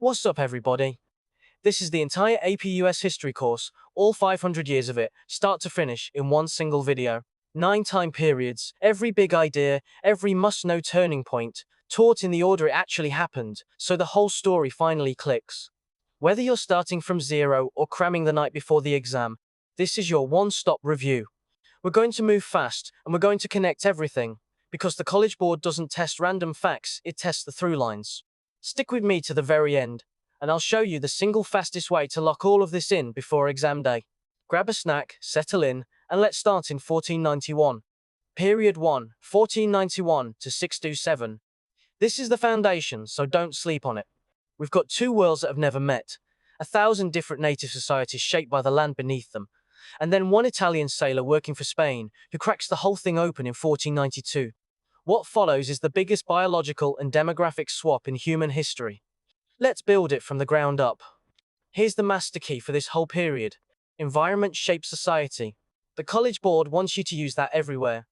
What's up, everybody? This is the entire AP US history course, all 500 years of it, start to finish, in one single video. 9 time periods, every big idea, every must-know turning point, taught in the order it actually happened, so the whole story finally clicks. Whether you're starting from zero or cramming the night before the exam, this is your one-stop review. We're going to move fast, and we're going to connect everything, because the College Board doesn't test random facts, it tests the through lines. Stick with me to the very end, and I'll show you the single fastest way to lock all of this in before exam day. Grab a snack, settle in, and let's start in 1491. Period 1, 1491 to 627. This is the foundation, so don't sleep on it. We've got two worlds that have never met, 1,000 different native societies shaped by the land beneath them, and then one Italian sailor working for Spain who cracks the whole thing open in 1492. What follows is the biggest biological and demographic swap in human history. Let's build it from the ground up. Here's the master key for this whole period. Environment shapes society. The College Board wants you to use that everywhere.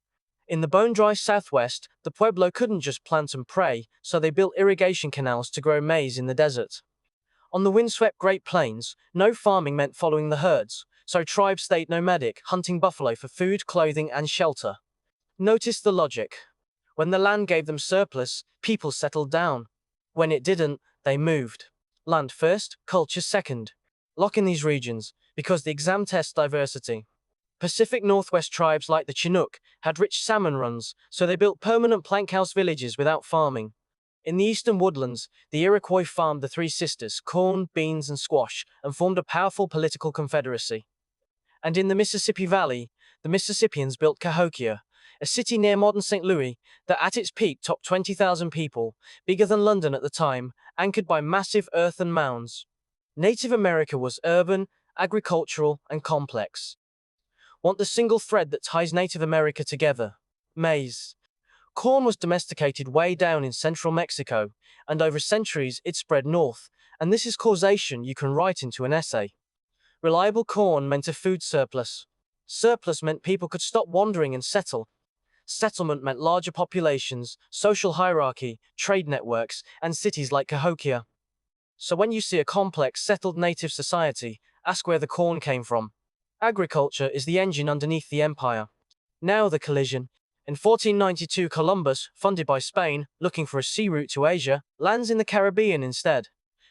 In the bone-dry southwest, the Pueblo couldn't just plant and pray, so they built irrigation canals to grow maize in the desert. On the windswept Great Plains, no farming meant following the herds, so tribes stayed nomadic, hunting buffalo for food, clothing, and shelter. Notice the logic. When the land gave them surplus, people settled down. When it didn't, they moved. Land first, culture second. Lock in these regions, because the exam tests diversity. Pacific Northwest tribes like the Chinook had rich salmon runs, so they built permanent plank house villages without farming. In the eastern woodlands, the Iroquois farmed the Three Sisters, corn, beans, and squash, and formed a powerful political confederacy. And in the Mississippi Valley, the Mississippians built Cahokia, a city near modern St. Louis that at its peak topped 20,000 people, bigger than London at the time, anchored by massive earthen mounds. Native America was urban, agricultural, and complex. Want the single thread that ties Native America together? Maize. Corn was domesticated way down in central Mexico, and over centuries it spread north, and this is causation you can write into an essay. Reliable corn meant a food surplus. Surplus meant people could stop wandering and settle. Settlement meant larger populations, social hierarchy, trade networks, and cities like Cahokia. So when you see a complex, settled native society, ask where the corn came from. Agriculture is the engine underneath the empire. Now the collision. In 1492, Columbus, funded by Spain, looking for a sea route to Asia, lands in the Caribbean instead.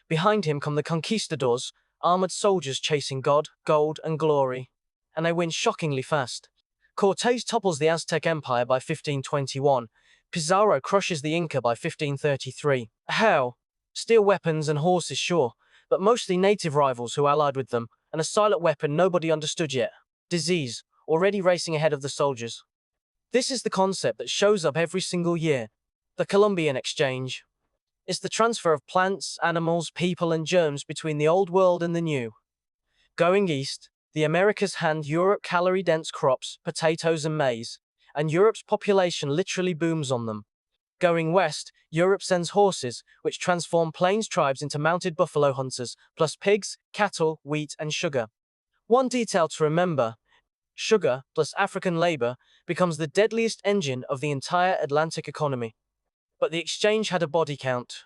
Behind him come the conquistadors, armored soldiers chasing God, gold, and glory. And they win shockingly fast. Cortés topples the Aztec Empire by 1521. Pizarro crushes the Inca by 1533. How? Steel weapons and horses, sure, but mostly native rivals who allied with them, and a silent weapon nobody understood yet. Disease, already racing ahead of the soldiers. This is the concept that shows up every single year. The Columbian Exchange. It's the transfer of plants, animals, people, and germs between the old world and the new. Going east, the Americas hand Europe calorie-dense crops, potatoes and maize, and Europe's population literally booms on them. Going west, Europe sends horses, which transform plains tribes into mounted buffalo hunters, plus pigs, cattle, wheat, and sugar. One detail to remember, sugar plus African labor becomes the deadliest engine of the entire Atlantic economy. But the exchange had a body count.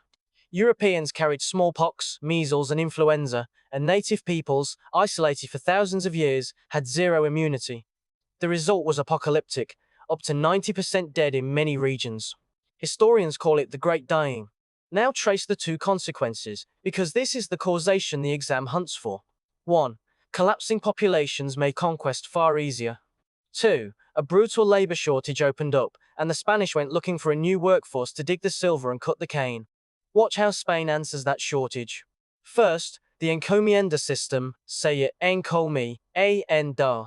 Europeans carried smallpox, measles, and influenza, and native peoples, isolated for thousands of years, had zero immunity. The result was apocalyptic, up to 90% dead in many regions. Historians call it the Great Dying. Now trace the two consequences, because this is the causation the exam hunts for. 1. Collapsing populations made conquest far easier. 2. A brutal labor shortage opened up, and the Spanish went looking for a new workforce to dig the silver and cut the cane. Watch how Spain answers that shortage. First, the encomienda system, say it encomi, A-N-D-A.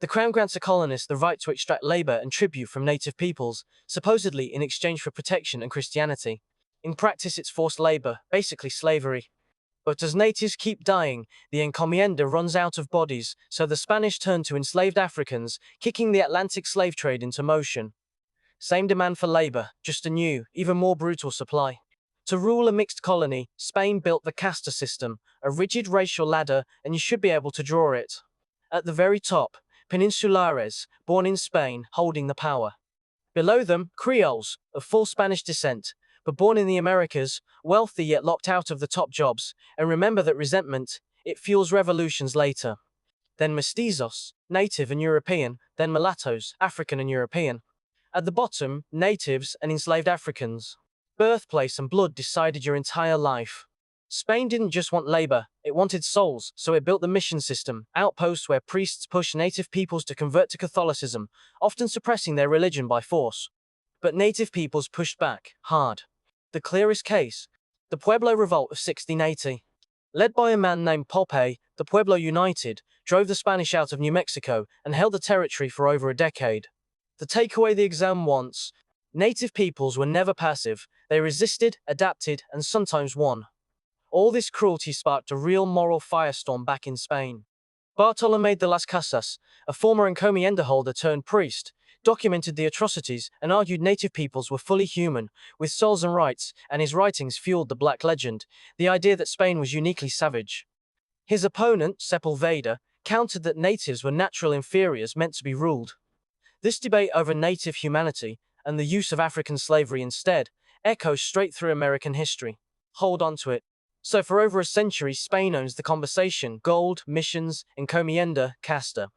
The crown grants a colonist the right to extract labor and tribute from native peoples, supposedly in exchange for protection and Christianity. In practice, it's forced labor, basically slavery. But as natives keep dying, the encomienda runs out of bodies, so the Spanish turn to enslaved Africans, kicking the Atlantic slave trade into motion. Same demand for labor, just a new, even more brutal supply. To rule a mixed colony, Spain built the casta system, a rigid racial ladder, and you should be able to draw it. At the very top, Peninsulares, born in Spain, holding the power. Below them, Creoles, of full Spanish descent, but born in the Americas, wealthy yet locked out of the top jobs, and remember that resentment, it fuels revolutions later. Then mestizos, native and European, then mulattoes, African and European. At the bottom, natives and enslaved Africans. Birthplace and blood decided your entire life. Spain didn't just want labor, it wanted souls, so it built the mission system, outposts where priests pushed native peoples to convert to Catholicism, often suppressing their religion by force. But native peoples pushed back, hard. The clearest case, the Pueblo Revolt of 1680. Led by a man named Pope, the Pueblo united, drove the Spanish out of New Mexico, and held the territory for over a decade. The takeaway the exam wants: native peoples were never passive, they resisted, adapted, and sometimes won. All this cruelty sparked a real moral firestorm back in Spain. Bartolomé de las Casas, a former encomienda holder turned priest, documented the atrocities and argued native peoples were fully human, with souls and rights, and his writings fueled the Black Legend, the idea that Spain was uniquely savage. His opponent, Sepulveda, countered that natives were natural inferiors meant to be ruled. This debate over native humanity, and the use of African slavery instead, echoes straight through American history. Hold on to it. So for over a century, Spain owns the conversation: gold, missions, encomienda, casta.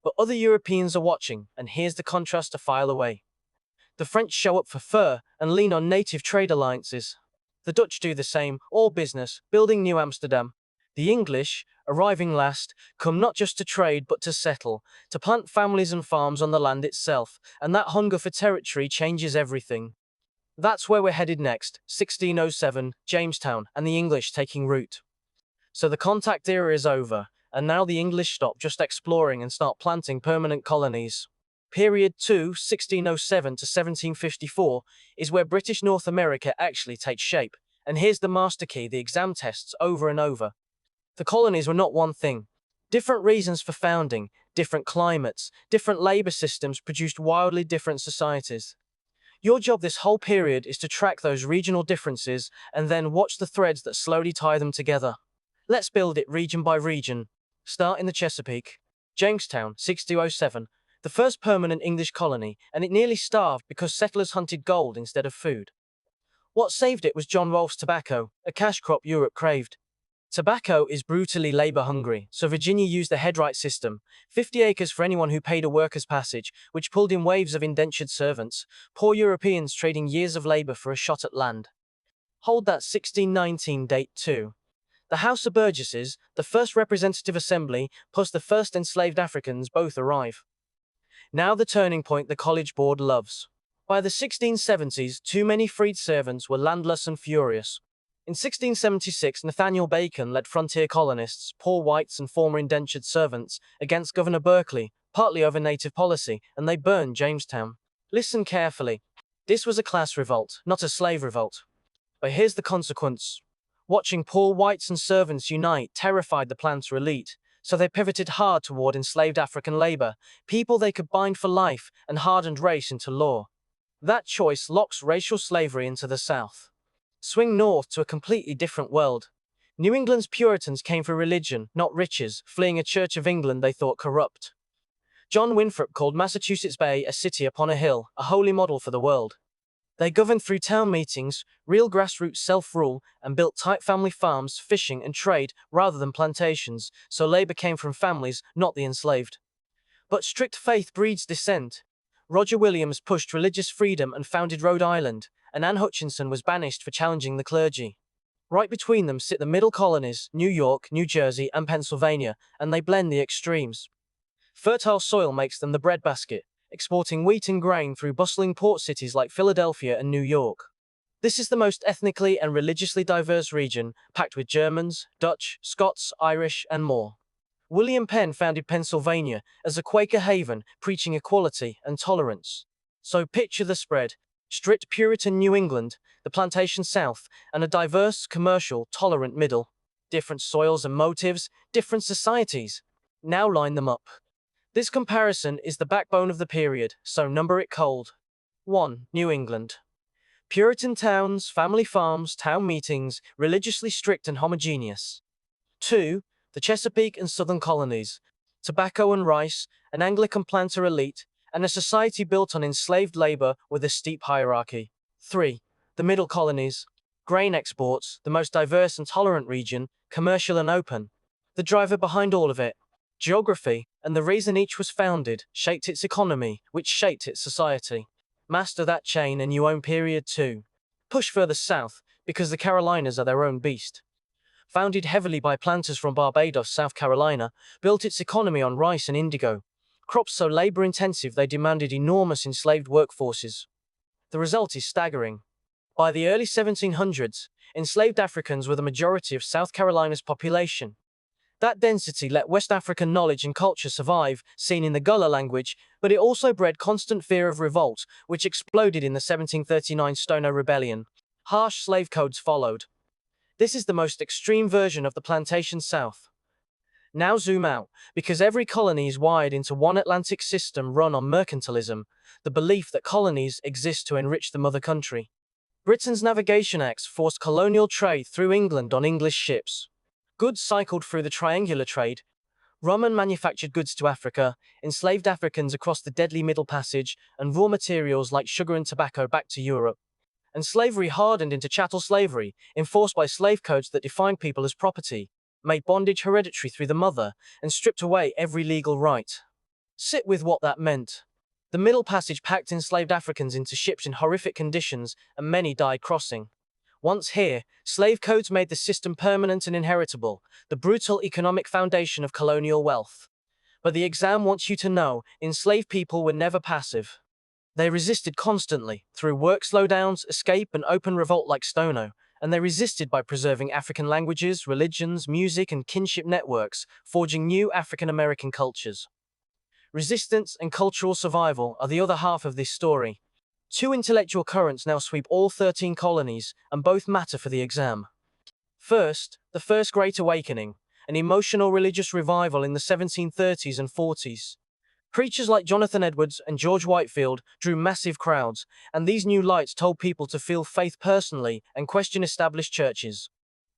But other Europeans are watching, and here's the contrast a file away. The French show up for fur and lean on native trade alliances. The Dutch do the same, all business, building New Amsterdam. The English, arriving last, come not just to trade but to settle, to plant families and farms on the land itself, and that hunger for territory changes everything. That's where we're headed next, 1607, Jamestown, and the English taking root. So the contact era is over, and now the English stop just exploring and start planting permanent colonies. Period 2, 1607 to 1754, is where British North America actually takes shape, and here's the master key the exam tests over and over. The colonies were not one thing. Different reasons for founding, different climates, different labor systems produced wildly different societies. Your job this whole period is to track those regional differences and then watch the threads that slowly tie them together. Let's build it region by region. Start in the Chesapeake. Jamestown, 1607, the first permanent English colony, and it nearly starved because settlers hunted gold instead of food. What saved it was John Rolfe's tobacco, a cash crop Europe craved. Tobacco is brutally labor-hungry, so Virginia used the headright system, 50 acres for anyone who paid a worker's passage, which pulled in waves of indentured servants, poor Europeans trading years of labor for a shot at land. Hold that 1619 date too. The House of Burgesses, the first representative assembly, plus the first enslaved Africans both arrive. Now the turning point the College Board loves. By the 1670s, too many freed servants were landless and furious. In 1676, Nathaniel Bacon led frontier colonists, poor whites and former indentured servants, against Governor Berkeley, partly over native policy, and they burned Jamestown. Listen carefully. This was a class revolt, not a slave revolt. But here's the consequence. Watching poor whites and servants unite terrified the planter elite, so they pivoted hard toward enslaved African labor, people they could bind for life, and hardened race into law. That choice locks racial slavery into the South. Swing north to a completely different world. New England's Puritans came for religion, not riches, fleeing a Church of England they thought corrupt. John Winthrop called Massachusetts Bay a city upon a hill, a holy model for the world. They governed through town meetings, real grassroots self-rule, and built tight family farms, fishing, and trade, rather than plantations, so labor came from families, not the enslaved. But strict faith breeds dissent. Roger Williams pushed religious freedom and founded Rhode Island, and Anne Hutchinson was banished for challenging the clergy. Right between them sit the middle colonies, New York, New Jersey, and Pennsylvania, and they blend the extremes. Fertile soil makes them the breadbasket, exporting wheat and grain through bustling port cities like Philadelphia and New York. This is the most ethnically and religiously diverse region, packed with Germans, Dutch, Scots, Irish, and more. William Penn founded Pennsylvania as a Quaker haven, preaching equality and tolerance. So picture the spread: strict Puritan New England, the plantation South, and a diverse, commercial, tolerant middle. Different soils and motives, different societies. Now line them up. This comparison is the backbone of the period, so number it cold. 1. New England. Puritan towns, family farms, town meetings, religiously strict and homogeneous. 2. The Chesapeake and Southern colonies. Tobacco and rice, an Anglican planter elite, and a society built on enslaved labor with a steep hierarchy. 3. The middle colonies. Grain exports, the most diverse and tolerant region, commercial and open. The driver behind all of it. Geography, and the reason each was founded, shaped its economy, which shaped its society. Master that chain and you own period 2. Push further south, because the Carolinas are their own beast. Founded heavily by planters from Barbados, South Carolina, built its economy on rice and indigo. Crops so labor-intensive they demanded enormous enslaved workforces. The result is staggering. By the early 1700s, enslaved Africans were the majority of South Carolina's population. That density let West African knowledge and culture survive, seen in the Gullah language, but it also bred constant fear of revolt, which exploded in the 1739 Stono Rebellion. Harsh slave codes followed. This is the most extreme version of the plantation South. Now zoom out, because every colony is wired into one Atlantic system run on mercantilism, the belief that colonies exist to enrich the mother country. Britain's Navigation Acts forced colonial trade through England on English ships. Goods cycled through the triangular trade. Rum and manufactured goods to Africa, enslaved Africans across the deadly Middle Passage, and raw materials like sugar and tobacco back to Europe. And slavery hardened into chattel slavery, enforced by slave codes that defined people as property, made bondage hereditary through the mother, and stripped away every legal right. Sit with what that meant. The Middle Passage packed enslaved Africans into ships in horrific conditions, and many died crossing. Once here, slave codes made the system permanent and inheritable, the brutal economic foundation of colonial wealth. But the exam wants you to know, enslaved people were never passive. They resisted constantly, through work slowdowns, escape, and open revolt like Stono, and they resisted by preserving African languages, religions, music, and kinship networks, forging new African-American cultures. Resistance and cultural survival are the other half of this story. Two intellectual currents now sweep all 13 colonies, and both matter for the exam. First, the First Great Awakening, an emotional religious revival in the 1730s and 40s. Preachers like Jonathan Edwards and George Whitefield drew massive crowds, and these new lights told people to feel faith personally and question established churches.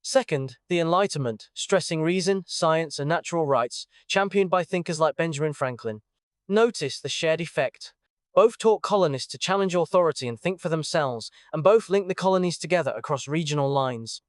Second, the Enlightenment, stressing reason, science, and natural rights, championed by thinkers like Benjamin Franklin. Notice the shared effect. Both taught colonists to challenge authority and think for themselves, and both linked the colonies together across regional lines.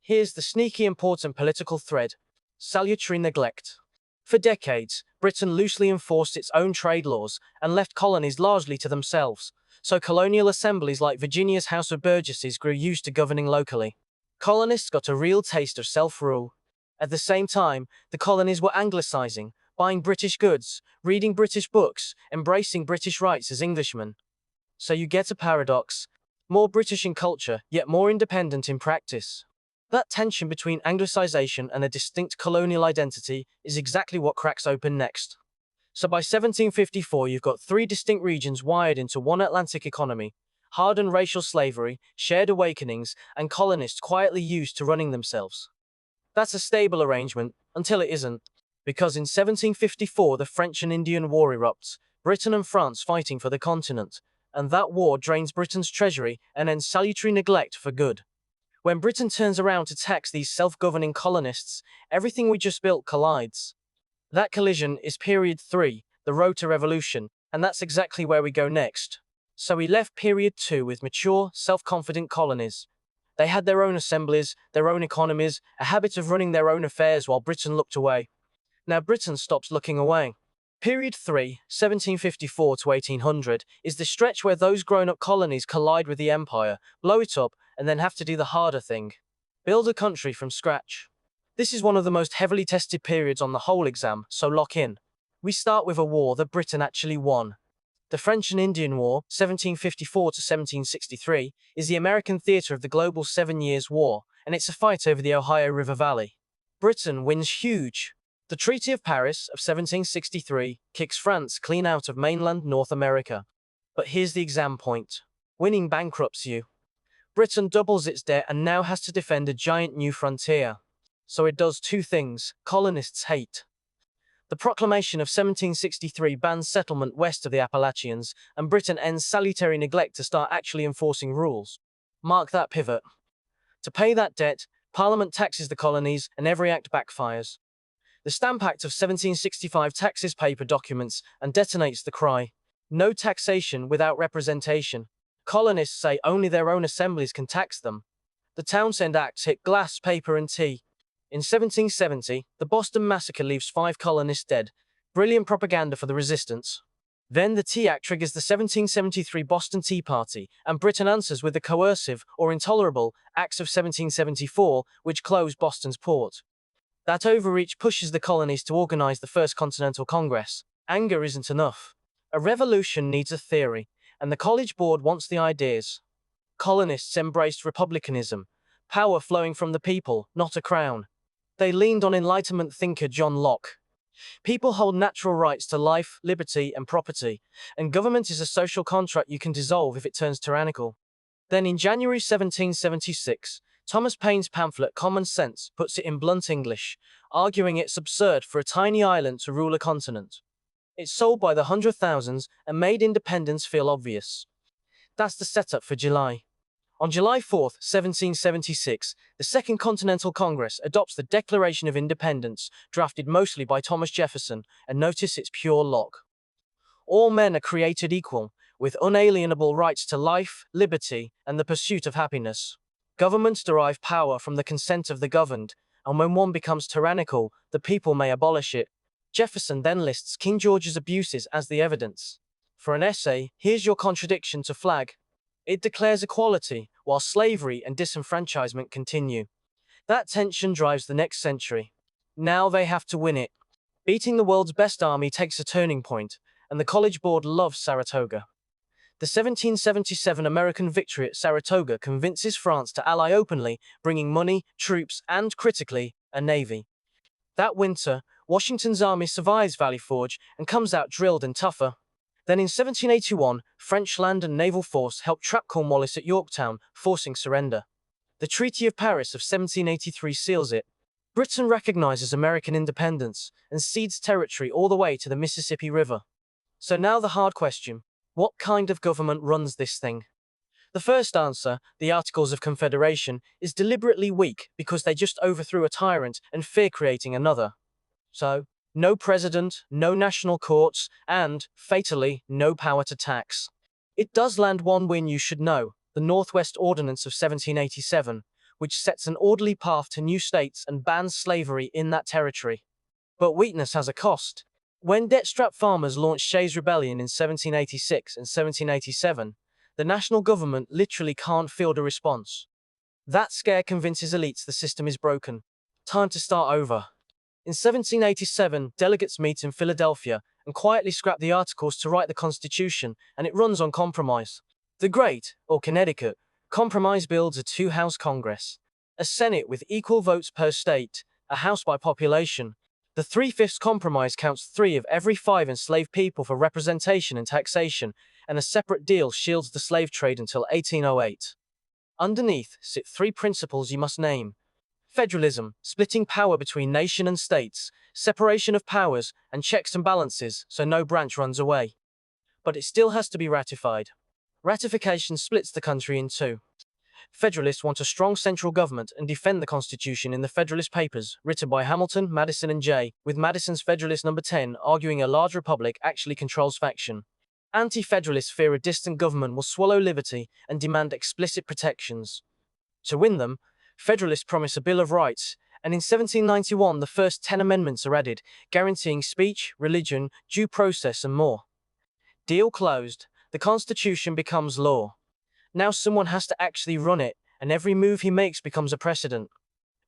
Here's the sneaky important political thread: salutary neglect. For decades, Britain loosely enforced its own trade laws and left colonies largely to themselves, so colonial assemblies like Virginia's House of Burgesses grew used to governing locally. Colonists got a real taste of self-rule. At the same time, the colonies were anglicizing, buying British goods, reading British books, embracing British rights as Englishmen. So you get a paradox: more British in culture, yet more independent in practice. That tension between Anglicization and a distinct colonial identity is exactly what cracks open next. So by 1754, you've got three distinct regions wired into one Atlantic economy: hardened racial slavery, shared awakenings, and colonists quietly used to running themselves. That's a stable arrangement, until it isn't. Because in 1754, the French and Indian War erupts, Britain and France fighting for the continent, and that war drains Britain's treasury and ends salutary neglect for good. When Britain turns around to tax these self-governing colonists, everything we just built collides. That collision is period 3, the road to revolution, and that's exactly where we go next. So we left period 2 with mature, self-confident colonies. They had their own assemblies, their own economies, a habit of running their own affairs while Britain looked away. Now Britain stops looking away. Period 3, 1754 to 1800, is the stretch where those grown-up colonies collide with the empire, blow it up, and then have to do the harder thing: build a country from scratch. This is one of the most heavily tested periods on the whole exam, so lock in. We start with a war that Britain actually won. The French and Indian War, 1754 to 1763, is the American theater of the global 7 Years' War, and it's a fight over the Ohio River Valley. Britain wins huge. The Treaty of Paris of 1763 kicks France clean out of mainland North America. But here's the exam point: winning bankrupts you. Britain doubles its debt and now has to defend a giant new frontier. So it does two things colonists hate. The Proclamation of 1763 bans settlement west of the Appalachians, and Britain ends salutary neglect to start actually enforcing rules. Mark that pivot. To pay that debt, Parliament taxes the colonies, and every act backfires. The Stamp Act of 1765 taxes paper documents and detonates the cry: no taxation without representation. Colonists say only their own assemblies can tax them. The Townshend Acts hit glass, paper, and tea. In 1770, the Boston Massacre leaves 5 colonists dead. Brilliant propaganda for the resistance. Then the Tea Act triggers the 1773 Boston Tea Party, and Britain answers with the coercive, or intolerable, Acts of 1774, which closed Boston's port. That overreach pushes the colonies to organize the First Continental Congress. Anger isn't enough. A revolution needs a theory, and the College Board wants the ideas. Colonists embraced republicanism, power flowing from the people, not a crown. They leaned on Enlightenment thinker John Locke. People hold natural rights to life, liberty, and property, and government is a social contract you can dissolve if it turns tyrannical. Then in January 1776, Thomas Paine's pamphlet Common Sense puts it in blunt English, arguing it's absurd for a tiny island to rule a continent. It's sold by the hundred thousands and made independence feel obvious. That's the setup for July. On July 4, 1776, the Second Continental Congress adopts the Declaration of Independence, drafted mostly by Thomas Jefferson, and notice it's pure Locke. All men are created equal, with unalienable rights to life, liberty, and the pursuit of happiness. Governments derive power from the consent of the governed, and when one becomes tyrannical, the people may abolish it. Jefferson then lists King George's abuses as the evidence. For an essay, here's your contradiction to flag. It declares equality, while slavery and disenfranchisement continue. That tension drives the next century. Now they have to win it. Beating the world's best army takes a turning point, and the College Board loves Saratoga. The 1777 American victory at Saratoga convinces France to ally openly, bringing money, troops, and, critically, a navy. That winter, Washington's army survives Valley Forge and comes out drilled and tougher. Then in 1781, French land and naval force helped trap Cornwallis at Yorktown, forcing surrender. The Treaty of Paris of 1783 seals it. Britain recognizes American independence and cedes territory all the way to the Mississippi River. So now the hard question. What kind of government runs this thing? The first answer, the Articles of Confederation, is deliberately weak because they just overthrew a tyrant and fear creating another. So, no president, no national courts, and, fatally, no power to tax. It does land one win you should know, the Northwest Ordinance of 1787, which sets an orderly path to new states and bans slavery in that territory. But weakness has a cost. When debt-strapped farmers launched Shays' Rebellion in 1786 and 1787, the national government literally can't field a response. That scare convinces elites the system is broken. Time to start over. In 1787, delegates meet in Philadelphia and quietly scrap the Articles to write the Constitution, and it runs on compromise. The Great, or Connecticut, Compromise builds a 2-house Congress, a Senate with equal votes per state, a House by population. The 3/5 Compromise counts 3 of every 5 enslaved people for representation and taxation, and a separate deal shields the slave trade until 1808. Underneath sit 3 principles you must name. Federalism, splitting power between nation and states, separation of powers, and checks and balances so no branch runs away. But it still has to be ratified. Ratification splits the country in 2. Federalists want a strong central government and defend the Constitution in the Federalist Papers, written by Hamilton, Madison, and Jay, with Madison's Federalist No. 10 arguing a large republic actually controls faction. Anti-Federalists fear a distant government will swallow liberty and demand explicit protections. To win them, Federalists promise a Bill of Rights, and in 1791 the first 10 amendments are added, guaranteeing speech, religion, due process, and more. Deal closed. The Constitution becomes law. Now someone has to actually run it, and every move he makes becomes a precedent.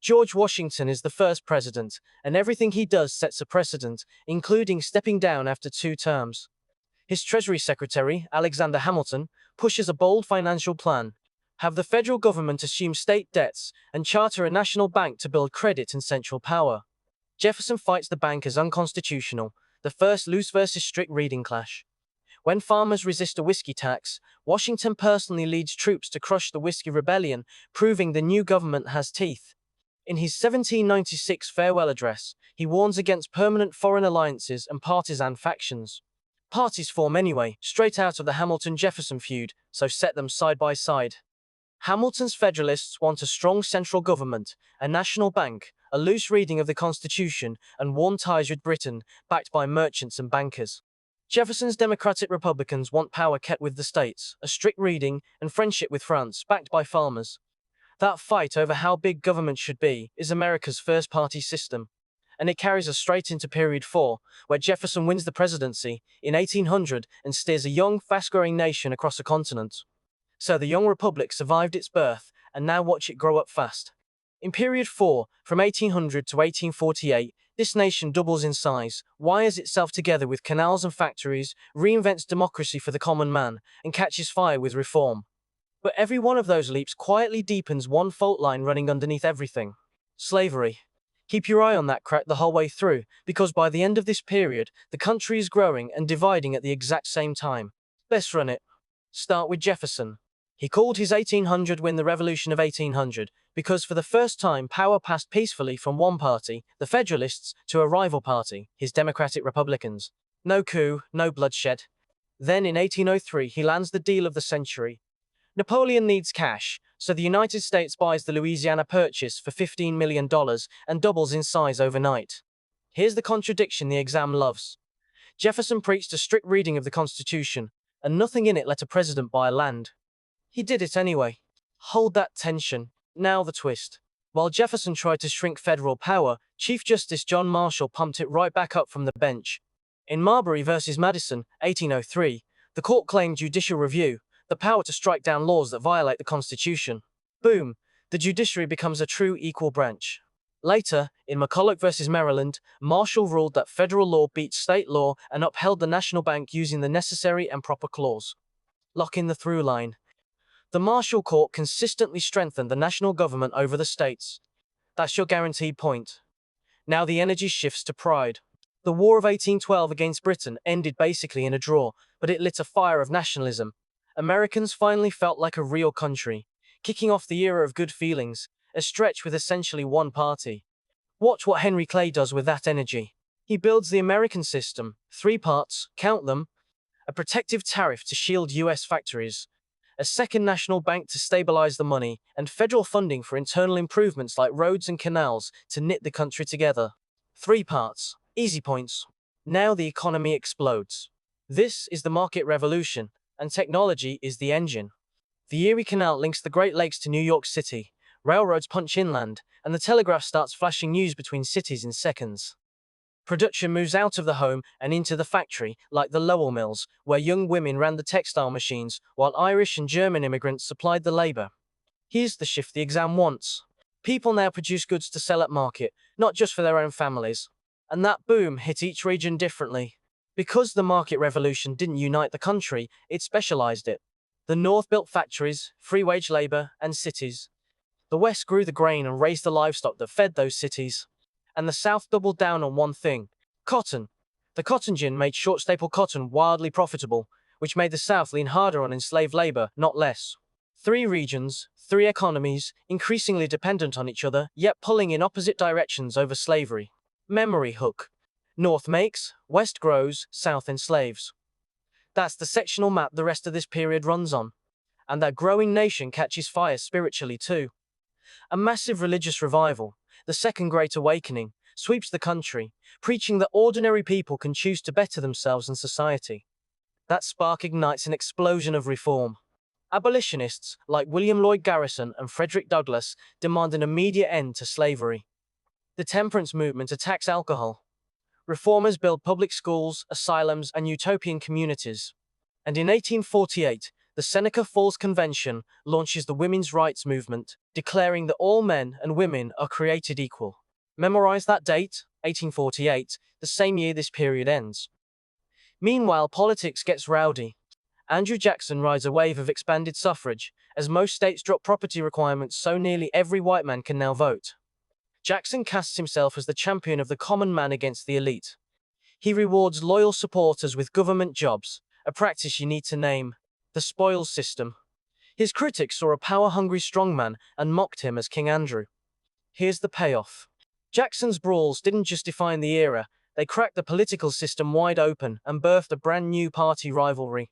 George Washington is the first president, and everything he does sets a precedent, including stepping down after 2 terms. His Treasury Secretary, Alexander Hamilton, pushes a bold financial plan. Have the federal government assume state debts and charter a national bank to build credit and central power. Jefferson fights the bank as unconstitutional, the first loose versus strict reading clash. When farmers resist a whiskey tax, Washington personally leads troops to crush the Whiskey Rebellion, proving the new government has teeth. In his 1796 farewell address, he warns against permanent foreign alliances and partisan factions. Parties form anyway, straight out of the Hamilton-Jefferson feud, so set them side by side. Hamilton's Federalists want a strong central government, a national bank, a loose reading of the Constitution, and warm ties with Britain, backed by merchants and bankers. Jefferson's Democratic Republicans want power kept with the states, a strict reading, and friendship with France, backed by farmers. That fight over how big government should be is America's first party system. And it carries us straight into period 4, where Jefferson wins the presidency in 1800 and steers a young, fast-growing nation across a continent. So the young republic survived its birth, and now watch it grow up fast. In period 4, from 1800 to 1848, this nation doubles in size, wires itself together with canals and factories, reinvents democracy for the common man, and catches fire with reform. But every one of those leaps quietly deepens one fault line running underneath everything: slavery. Keep your eye on that crack the whole way through, because by the end of this period, the country is growing and dividing at the exact same time. Let's run it. Start with Jefferson. He called his 1800 win the Revolution of 1800 because for the first time power passed peacefully from one party, the Federalists, to a rival party, his Democratic Republicans. No coup, no bloodshed. Then in 1803 he lands the deal of the century. Napoleon needs cash, so the United States buys the Louisiana Purchase for $15 million and doubles in size overnight. Here's the contradiction the exam loves. Jefferson preached a strict reading of the Constitution, and nothing in it let a president buy land. He did it anyway. Hold that tension. Now the twist. While Jefferson tried to shrink federal power, Chief Justice John Marshall pumped it right back up from the bench. In Marbury v. Madison, 1803, the court claimed judicial review, the power to strike down laws that violate the Constitution. Boom, the judiciary becomes a true equal branch. Later, in McCulloch v. Maryland, Marshall ruled that federal law beat state law and upheld the national bank using the necessary and proper clause. Lock in the through line. The Marshall Court consistently strengthened the national government over the states. That's your guaranteed point. Now the energy shifts to pride. The War of 1812 against Britain ended basically in a draw, but it lit a fire of nationalism. Americans finally felt like a real country, kicking off the era of good feelings, a stretch with essentially one party. Watch what Henry Clay does with that energy. He builds the American system, 3 parts, count them: a protective tariff to shield U.S. factories, a second national bank to stabilize the money, and federal funding for internal improvements like roads and canals to knit the country together. 3 parts. Easy points. Now the economy explodes. This is the market revolution, and technology is the engine. The Erie Canal links the Great Lakes to New York City, railroads punch inland, and the telegraph starts flashing news between cities in seconds. Production moves out of the home and into the factory, like the Lowell Mills, where young women ran the textile machines, while Irish and German immigrants supplied the labor. Here's the shift the exam wants. People now produce goods to sell at market, not just for their own families. And that boom hit each region differently. Because the market revolution didn't unite the country, it specialized it. The North built factories, free-wage labor, and cities. The West grew the grain and raised the livestock that fed those cities. And the South doubled down on one thing: cotton. The cotton gin made short-staple cotton wildly profitable, which made the South lean harder on enslaved labor, not less. 3 regions, 3 economies, increasingly dependent on each other, yet pulling in opposite directions over slavery. Memory hook. North makes, West grows, South enslaves. That's the sectional map the rest of this period runs on. And that growing nation catches fire spiritually too. A massive religious revival, the Second Great Awakening, sweeps the country, preaching that ordinary people can choose to better themselves and society. That spark ignites an explosion of reform. Abolitionists, like William Lloyd Garrison and Frederick Douglass, demand an immediate end to slavery. The temperance movement attacks alcohol. Reformers build public schools, asylums, and utopian communities. And in 1848, the Seneca Falls Convention launches the women's rights movement, declaring that all men and women are created equal. Memorize that date, 1848, the same year this period ends. Meanwhile, politics gets rowdy. Andrew Jackson rides a wave of expanded suffrage, as most states drop property requirements so nearly every white man can now vote. Jackson casts himself as the champion of the common man against the elite. He rewards loyal supporters with government jobs, a practice you need to name: the spoils system. His critics saw a power-hungry strongman and mocked him as King Andrew. Here's the payoff. Jackson's brawls didn't just define the era, they cracked the political system wide open and birthed a brand new party rivalry.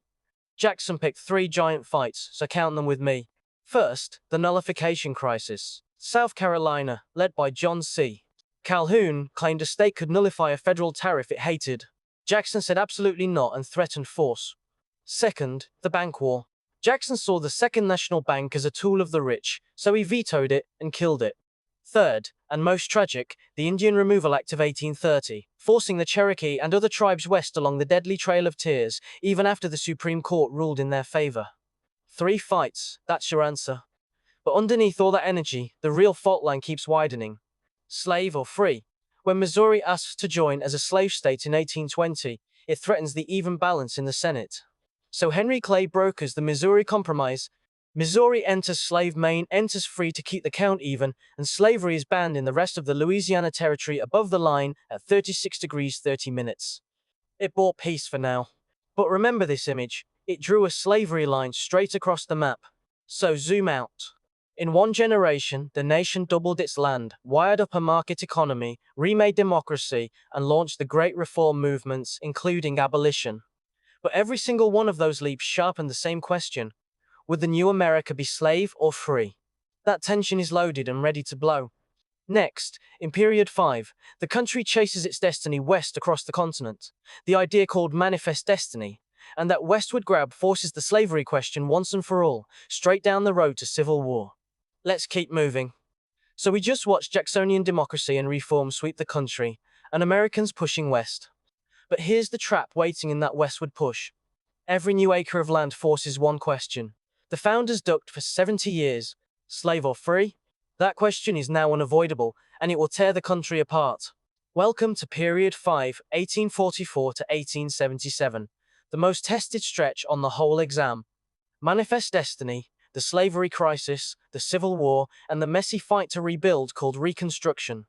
Jackson picked 3 giant fights, so count them with me. First, the nullification crisis. South Carolina, led by John C. Calhoun, claimed a state could nullify a federal tariff it hated. Jackson said absolutely not and threatened force. Second, the Bank War. Jackson saw the Second National Bank as a tool of the rich, so he vetoed it and killed it. Third, and most tragic, the Indian Removal Act of 1830, forcing the Cherokee and other tribes west along the deadly Trail of Tears, even after the Supreme Court ruled in their favor. 3 fights, that's your answer. But underneath all that energy, the real fault line keeps widening. Slave or free? When Missouri asks to join as a slave state in 1820, it threatens the even balance in the Senate. So Henry Clay brokers the Missouri Compromise. Missouri enters slave, Maine enters free to keep the count even, and slavery is banned in the rest of the Louisiana Territory above the line at 36 degrees 30 minutes. It brought peace for now. But remember this image, it drew a slavery line straight across the map. So zoom out. In one generation, the nation doubled its land, wired up a market economy, remade democracy, and launched the great reform movements, including abolition. But every single one of those leaps sharpened the same question. Would the new America be slave or free? That tension is loaded and ready to blow. Next, in Period 5, the country chases its destiny west across the continent. The idea called manifest destiny, and that westward grab forces the slavery question once and for all, straight down the road to civil war. Let's keep moving. So we just watched Jacksonian democracy and reform sweep the country, and Americans pushing west. But here's the trap waiting in that westward push. Every new acre of land forces one question. The founders ducked for 70 years. Slave or free? That question is now unavoidable, and it will tear the country apart. Welcome to Period 5, 1844 to 1877, the most tested stretch on the whole exam. Manifest destiny, the slavery crisis, the Civil War, and the messy fight to rebuild called Reconstruction.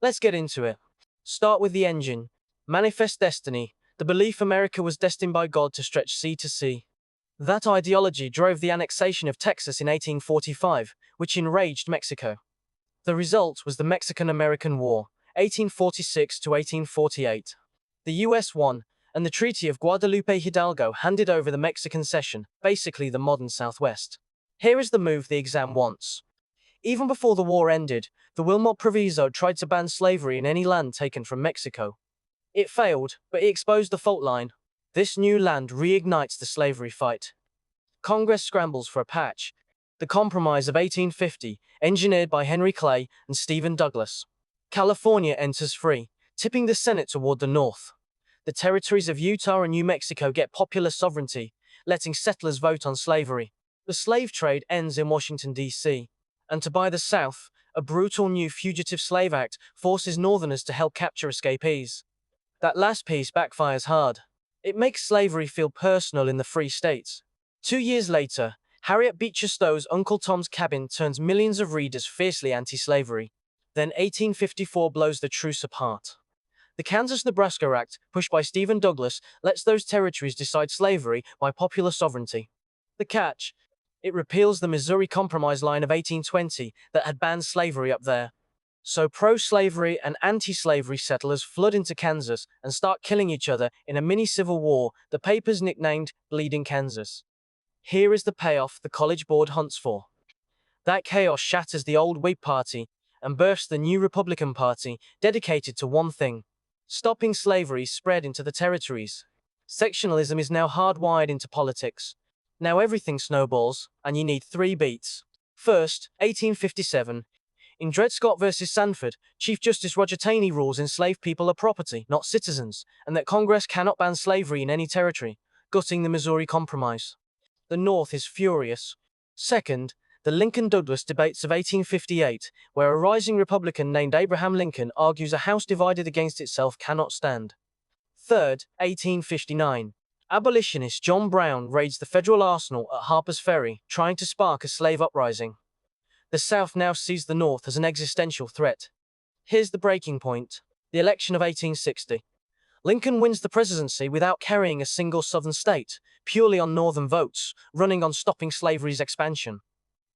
Let's get into it. Start with the engine. Manifest destiny, the belief America was destined by God to stretch sea to sea. That ideology drove the annexation of Texas in 1845, which enraged Mexico. The result was the Mexican-American War, 1846 to 1848. The U.S. won, and the Treaty of Guadalupe Hidalgo handed over the Mexican cession, basically the modern Southwest. Here is the move the exam wants. Even before the war ended, the Wilmot Proviso tried to ban slavery in any land taken from Mexico. It failed, but it exposed the fault line. This new land reignites the slavery fight. Congress scrambles for a patch. The Compromise of 1850, engineered by Henry Clay and Stephen Douglas. California enters free, tipping the Senate toward the north. The territories of Utah and New Mexico get popular sovereignty, letting settlers vote on slavery. The slave trade ends in Washington, D.C. And to by the South, a brutal new Fugitive Slave Act forces Northerners to help capture escapees. That last piece backfires hard. It makes slavery feel personal in the free states. 2 years later, Harriet Beecher Stowe's Uncle Tom's Cabin turns millions of readers fiercely anti-slavery. Then 1854 blows the truce apart. The Kansas-Nebraska Act, pushed by Stephen Douglas, lets those territories decide slavery by popular sovereignty. The catch? It repeals the Missouri Compromise line of 1820 that had banned slavery up there. So pro-slavery and anti-slavery settlers flood into Kansas and start killing each other in a mini-civil war the papers nicknamed Bleeding Kansas. Here is the payoff the College Board hunts for. That chaos shatters the old Whig Party and births the new Republican Party, dedicated to one thing: stopping slavery spread into the territories. Sectionalism is now hardwired into politics. Now everything snowballs, and you need 3 beats. First, 1857. In Dred Scott versus Sanford, Chief Justice Roger Taney rules enslaved people are property, not citizens, and that Congress cannot ban slavery in any territory, gutting the Missouri Compromise. The North is furious. Second, the Lincoln-Douglas debates of 1858, where a rising Republican named Abraham Lincoln argues a house divided against itself cannot stand. Third, 1859. Abolitionist John Brown raids the federal arsenal at Harper's Ferry, trying to spark a slave uprising. The South now sees the North as an existential threat. Here's the breaking point: the election of 1860. Lincoln wins the presidency without carrying a single Southern state, purely on Northern votes, running on stopping slavery's expansion.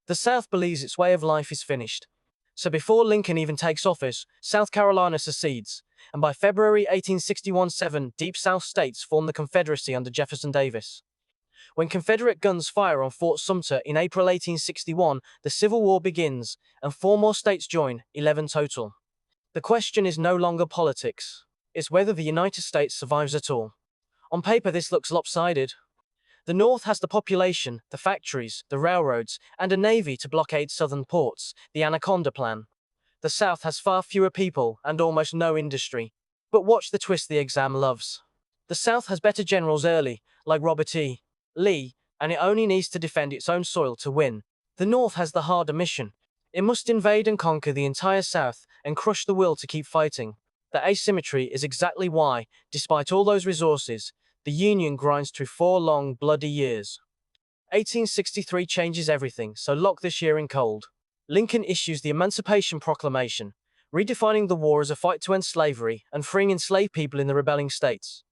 The South believes its way of life is finished. So before Lincoln even takes office, South Carolina secedes, and by February 1861, 7 Deep South states form the Confederacy under Jefferson Davis. When Confederate guns fire on Fort Sumter in April 1861, the Civil War begins, and 4 more states join, 11 total. The question is no longer politics. It's whether the United States survives at all. On paper, this looks lopsided. The North has the population, the factories, the railroads, and a navy to blockade southern ports, the Anaconda Plan. The South has far fewer people and almost no industry. But watch the twist the exam loves. The South has better generals early, like Robert E. Lee, and it only needs to defend its own soil to win. The North has the harder mission. It must invade and conquer the entire South and crush the will to keep fighting. The asymmetry is exactly why, despite all those resources, the Union grinds through 4 long, bloody years. 1863 changes everything, so lock this year in cold. Lincoln issues the Emancipation Proclamation, redefining the war as a fight to end slavery and freeing enslaved people in the rebelling states.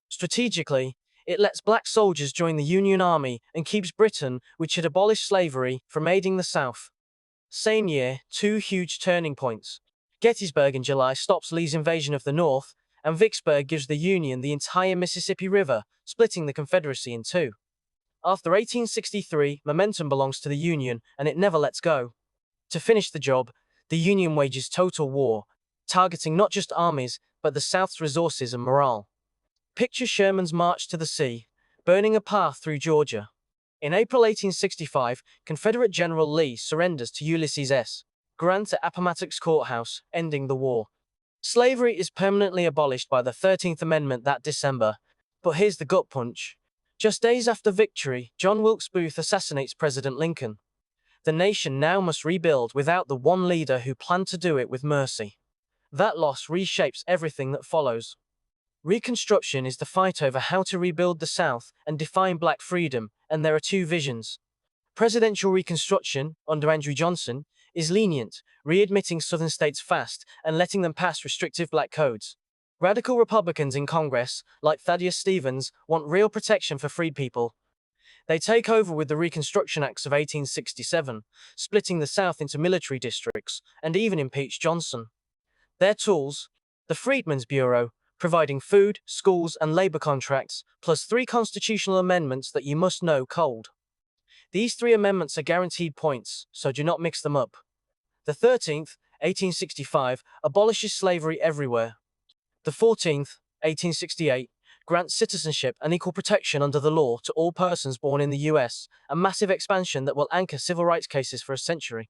Strategically, it lets black soldiers join the Union Army and keeps Britain, which had abolished slavery, from aiding the South. Same year, 2 huge turning points. Gettysburg in July stops Lee's invasion of the North, and Vicksburg gives the Union the entire Mississippi River, splitting the Confederacy in 2. After 1863, momentum belongs to the Union, and it never lets go. To finish the job, the Union wages total war, targeting not just armies, but the South's resources and morale. Picture Sherman's march to the sea, burning a path through Georgia. In April 1865, Confederate General Lee surrenders to Ulysses S. Grant at Appomattox Courthouse, ending the war. Slavery is permanently abolished by the 13th Amendment that December. But here's the gut punch. Just days after victory, John Wilkes Booth assassinates President Lincoln. The nation now must rebuild without the one leader who planned to do it with mercy. That loss reshapes everything that follows. Reconstruction is the fight over how to rebuild the South and define black freedom, and there are 2 visions. Presidential Reconstruction, under Andrew Johnson, is lenient, readmitting southern states fast and letting them pass restrictive black codes. Radical Republicans in Congress, like Thaddeus Stevens, want real protection for freed people. They take over with the Reconstruction Acts of 1867, splitting the South into military districts, and even impeach Johnson. Their tools: the Freedmen's Bureau, providing food, schools, and labor contracts, plus 3 constitutional amendments that you must know cold. These 3 amendments are guaranteed points, so do not mix them up. The 13th, 1865, abolishes slavery everywhere. The 14th, 1868, grants citizenship and equal protection under the law to all persons born in the U.S., a massive expansion that will anchor civil rights cases for a century.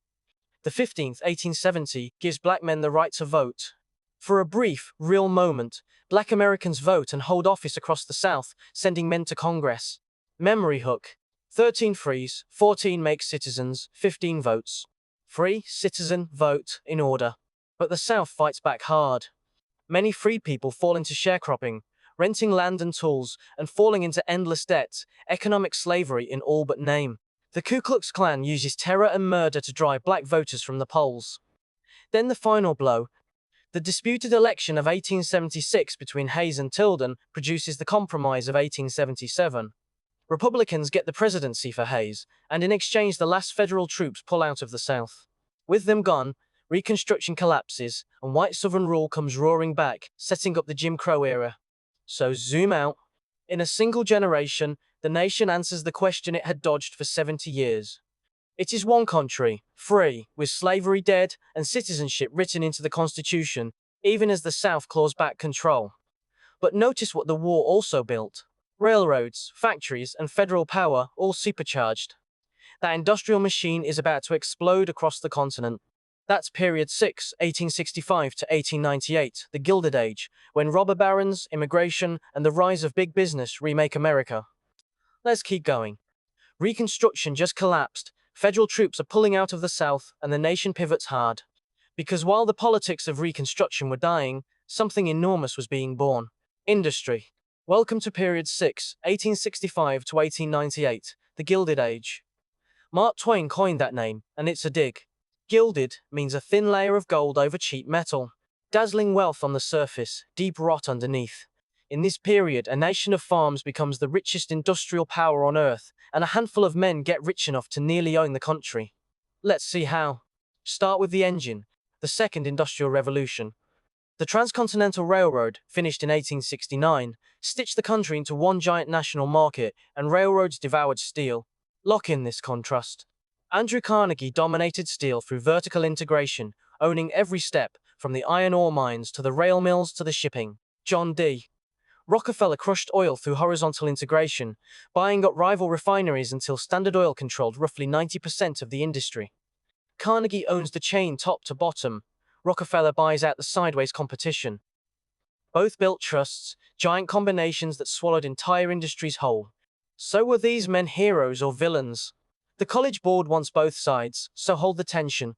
The 15th, 1870, gives black men the right to vote. For a brief, real moment, black Americans vote and hold office across the South, sending men to Congress. Memory hook. 13 frees, 14 makes citizens, 15 votes. Free, citizen, vote, in order. But the South fights back hard. Many freed people fall into sharecropping, renting land and tools, and falling into endless debt, economic slavery in all but name. The Ku Klux Klan uses terror and murder to drive black voters from the polls. Then the final blow. The disputed election of 1876 between Hayes and Tilden produces the Compromise of 1877. Republicans get the presidency for Hayes, and in exchange the last federal troops pull out of the South. With them gone, Reconstruction collapses, and white Southern rule comes roaring back, setting up the Jim Crow era. So zoom out. In a single generation, the nation answers the question it had dodged for 70 years. It is one country, free, with slavery dead and citizenship written into the Constitution, even as the South claws back control. But notice what the war also built. Railroads, factories, and federal power, all supercharged. That industrial machine is about to explode across the continent. That's period 6, 1865 to 1898, the Gilded Age, when robber barons, immigration, and the rise of big business remake America. Let's keep going. Reconstruction just collapsed, federal troops are pulling out of the South, and the nation pivots hard. Because while the politics of Reconstruction were dying, something enormous was being born. Industry. Welcome to period 6, 1865 to 1898, the Gilded Age. Mark Twain coined that name, and it's a dig. Gilded means a thin layer of gold over cheap metal. Dazzling wealth on the surface, deep rot underneath. In this period, a nation of farms becomes the richest industrial power on earth, and a handful of men get rich enough to nearly own the country. Let's see how. Start with the engine, the Second Industrial Revolution. The Transcontinental Railroad, finished in 1869, stitched the country into one giant national market, and railroads devoured steel. Lock in this contrast. Andrew Carnegie dominated steel through vertical integration, owning every step, from the iron ore mines to the rail mills to the shipping. John D. Rockefeller crushed oil through horizontal integration, buying up rival refineries until Standard Oil controlled roughly 90% of the industry. Carnegie owns the chain top to bottom. Rockefeller buys out the sideways competition. Both built trusts, giant combinations that swallowed entire industries whole. So were these men heroes or villains? The College Board wants both sides, so hold the tension.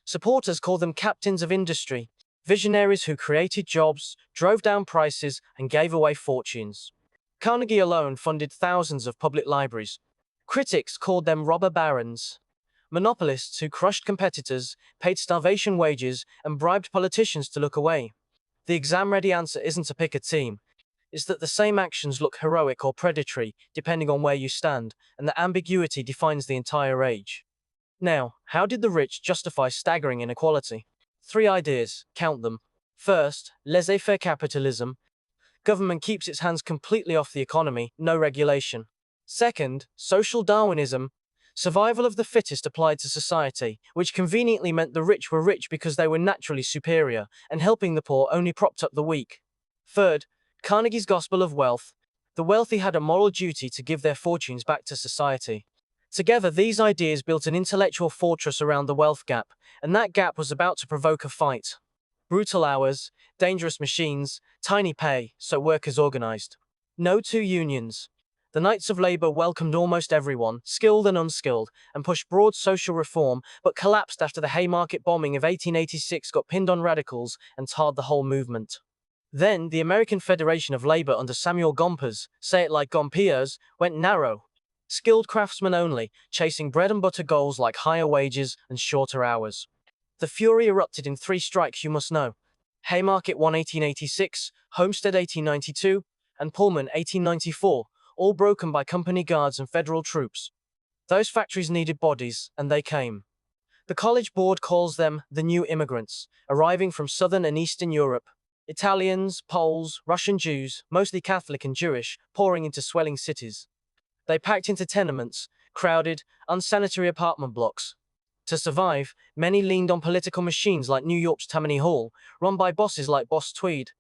Supporters call them captains of industry, visionaries who created jobs, drove down prices, and gave away fortunes. Carnegie alone funded thousands of public libraries. Critics called them robber barons, monopolists who crushed competitors, paid starvation wages, and bribed politicians to look away. The exam-ready answer isn't to pick a team. It's that the same actions look heroic or predatory, depending on where you stand, and the ambiguity defines the entire age. Now, how did the rich justify staggering inequality? 3 ideas, count them. First, laissez-faire capitalism. Government keeps its hands completely off the economy, no regulation. Second, social Darwinism. Survival of the fittest applied to society, which conveniently meant the rich were rich because they were naturally superior, and helping the poor only propped up the weak. Third, Carnegie's gospel of wealth. The wealthy had a moral duty to give their fortunes back to society. Together, these ideas built an intellectual fortress around the wealth gap, and that gap was about to provoke a fight. Brutal hours, dangerous machines, tiny pay, so workers organized. No 2 unions. The Knights of Labor welcomed almost everyone, skilled and unskilled, and pushed broad social reform, but collapsed after the Haymarket bombing of 1886 got pinned on radicals and tarred the whole movement. Then, the American Federation of Labor under Samuel Gompers, say it like Gompers, went narrow. Skilled craftsmen only, chasing bread and butter goals like higher wages and shorter hours. The fury erupted in 3 strikes you must know. Haymarket won 1886, Homestead 1892, and Pullman 1894, all broken by company guards and federal troops. Those factories needed bodies, and they came. The College Board calls them the new immigrants, arriving from southern and eastern Europe. Italians, Poles, Russian Jews, mostly Catholic and Jewish, pouring into swelling cities. They packed into tenements, crowded, unsanitary apartment blocks. To survive, many leaned on political machines like New York's Tammany Hall, run by bosses like Boss Tweed.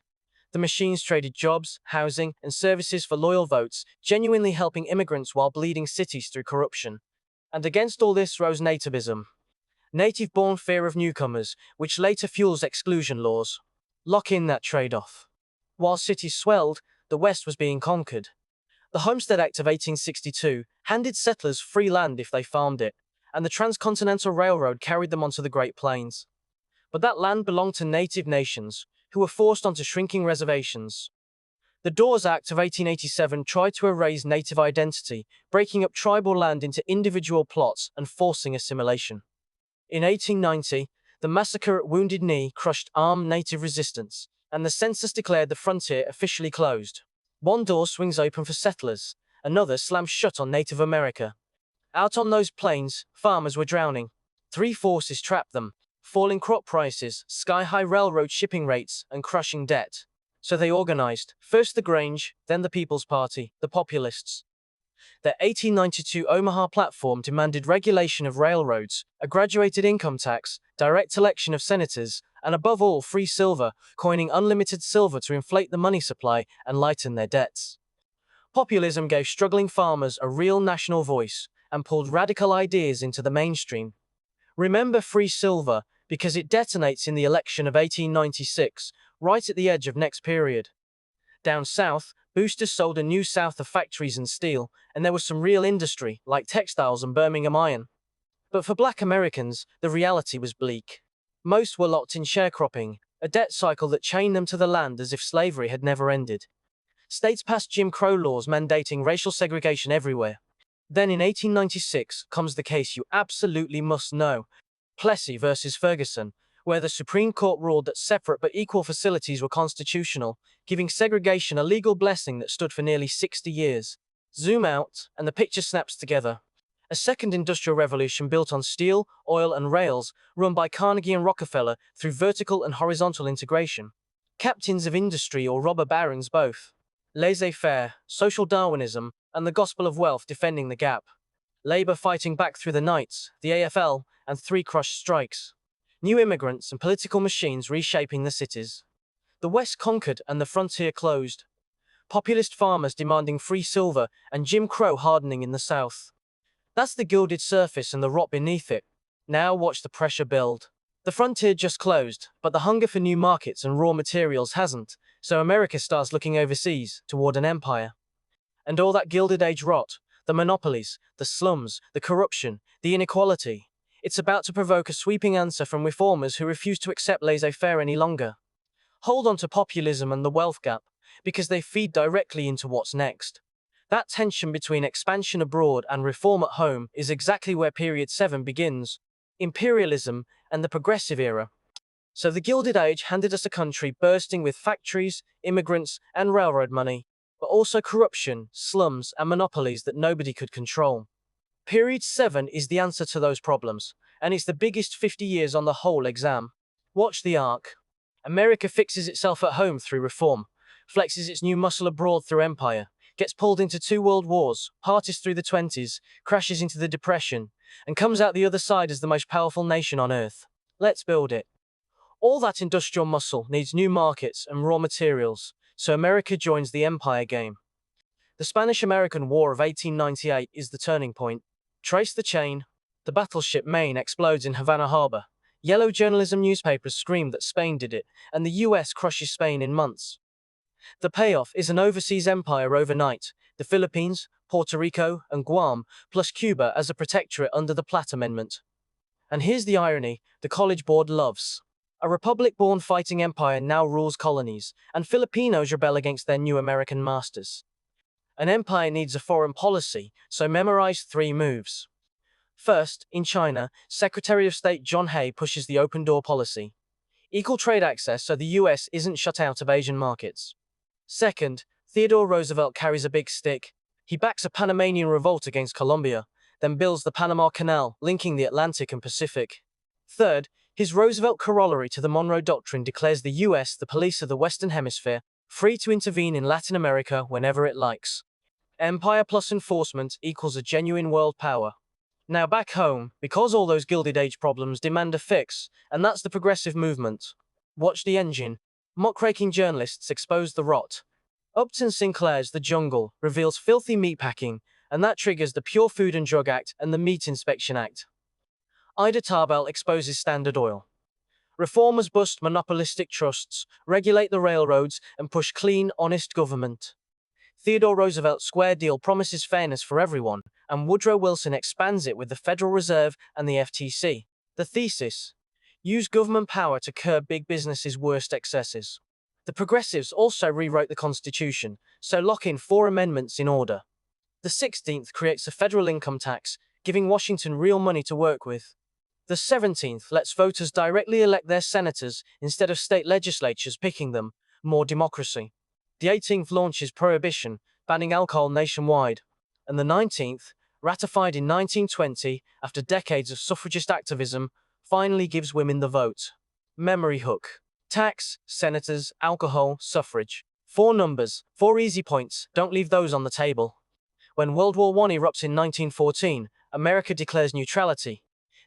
The machines traded jobs, housing, and services for loyal votes, genuinely helping immigrants while bleeding cities through corruption. And against all this rose nativism. Native-born fear of newcomers, which later fuels exclusion laws. Lock in that trade-off. While cities swelled, the West was being conquered. The Homestead Act of 1862 handed settlers free land if they farmed it, and the Transcontinental Railroad carried them onto the Great Plains. But that land belonged to native nations, who were forced onto shrinking reservations. The Dawes Act of 1887 tried to erase native identity, breaking up tribal land into individual plots and forcing assimilation. In 1890, the massacre at Wounded Knee crushed armed native resistance, and the census declared the frontier officially closed. One door swings open for settlers, another slams shut on Native America. Out on those plains, farmers were drowning. 3 forces trapped them: falling crop prices, sky-high railroad shipping rates, and crushing debt. So they organized, first the Grange, then the People's Party, the Populists. Their 1892 Omaha platform demanded regulation of railroads, a graduated income tax, direct election of senators, and above all, free silver, coining unlimited silver to inflate the money supply and lighten their debts. Populism gave struggling farmers a real national voice and pulled radical ideas into the mainstream. Remember free silver, because it detonates in the election of 1896, right at the edge of next period. Down south, boosters sold a new south of factories and steel, and there was some real industry, like textiles and Birmingham iron. But for black Americans, the reality was bleak. Most were locked in sharecropping, a debt cycle that chained them to the land as if slavery had never ended. States passed Jim Crow laws mandating racial segregation everywhere. Then in 1896 comes the case you absolutely must know, Plessy versus Ferguson, where the Supreme Court ruled that separate but equal facilities were constitutional, giving segregation a legal blessing that stood for nearly 60 years. Zoom out, and the picture snaps together. A second industrial revolution built on steel, oil, and rails, run by Carnegie and Rockefeller through vertical and horizontal integration. Captains of industry or robber barons both. Laissez-faire, social Darwinism, and the gospel of wealth defending the gap. Labor fighting back through the Knights, the AFL, and 3 crushed strikes. New immigrants and political machines reshaping the cities. The West conquered and the frontier closed. Populist farmers demanding free silver and Jim Crow hardening in the South. That's the gilded surface and the rot beneath it. Now watch the pressure build. The frontier just closed, but the hunger for new markets and raw materials hasn't, so America starts looking overseas, toward an empire. And all that Gilded Age rot, the monopolies, the slums, the corruption, the inequality, it's about to provoke a sweeping answer from reformers who refuse to accept laissez-faire any longer. Hold on to populism and the wealth gap, because they feed directly into what's next. That tension between expansion abroad and reform at home is exactly where Period 7 begins: imperialism and the progressive era. So the Gilded Age handed us a country bursting with factories, immigrants, and railroad money, but also corruption, slums, and monopolies that nobody could control. Period 7 is the answer to those problems, and it's the biggest 50 years on the whole exam. Watch the arc. America fixes itself at home through reform, flexes its new muscle abroad through empire, gets pulled into 2 world wars, parties through the 20s, crashes into the Depression, and comes out the other side as the most powerful nation on earth. Let's build it. All that industrial muscle needs new markets and raw materials, so America joins the empire game. The Spanish-American War of 1898 is the turning point. Trace the chain. The battleship Maine explodes in Havana Harbor. Yellow journalism newspapers scream that Spain did it, and the US crushes Spain in months. The payoff is an overseas empire overnight: the Philippines, Puerto Rico, and Guam, plus Cuba as a protectorate under the Platt Amendment. And here's the irony the College Board loves. A republic-born fighting empire now rules colonies, and Filipinos rebel against their new American masters. An empire needs a foreign policy, so memorize 3 moves. First, in China, Secretary of State John Hay pushes the open door policy. Equal trade access so the US isn't shut out of Asian markets. Second, Theodore Roosevelt carries a big stick. He backs a Panamanian revolt against Colombia, then builds the Panama Canal, linking the Atlantic and Pacific. Third, his Roosevelt corollary to the Monroe Doctrine declares the US the police of the Western Hemisphere, free to intervene in Latin America whenever it likes. Empire plus enforcement equals a genuine world power. Now back home, because all those Gilded Age problems demand a fix, and that's the progressive movement. Watch the engine. Muckraking journalists expose the rot. Upton Sinclair's The Jungle reveals filthy meatpacking, and that triggers the Pure Food and Drug Act and the Meat Inspection Act. Ida Tarbell exposes Standard Oil. Reformers bust monopolistic trusts, regulate the railroads, and push clean, honest government. Theodore Roosevelt's Square Deal promises fairness for everyone, and Woodrow Wilson expands it with the Federal Reserve and the FTC. The thesis: use government power to curb big business's worst excesses. The progressives also rewrote the Constitution, so lock in 4 amendments in order. The 16th creates a federal income tax, giving Washington real money to work with. The 17th lets voters directly elect their senators instead of state legislatures picking them, more democracy. The 18th launches prohibition, banning alcohol nationwide. And the 19th, ratified in 1920 after decades of suffragist activism, finally gives women the vote. Memory hook. Tax, senators, alcohol, suffrage. 4 numbers, 4 easy points, don't leave those on the table. When World War I erupts in 1914, America declares neutrality.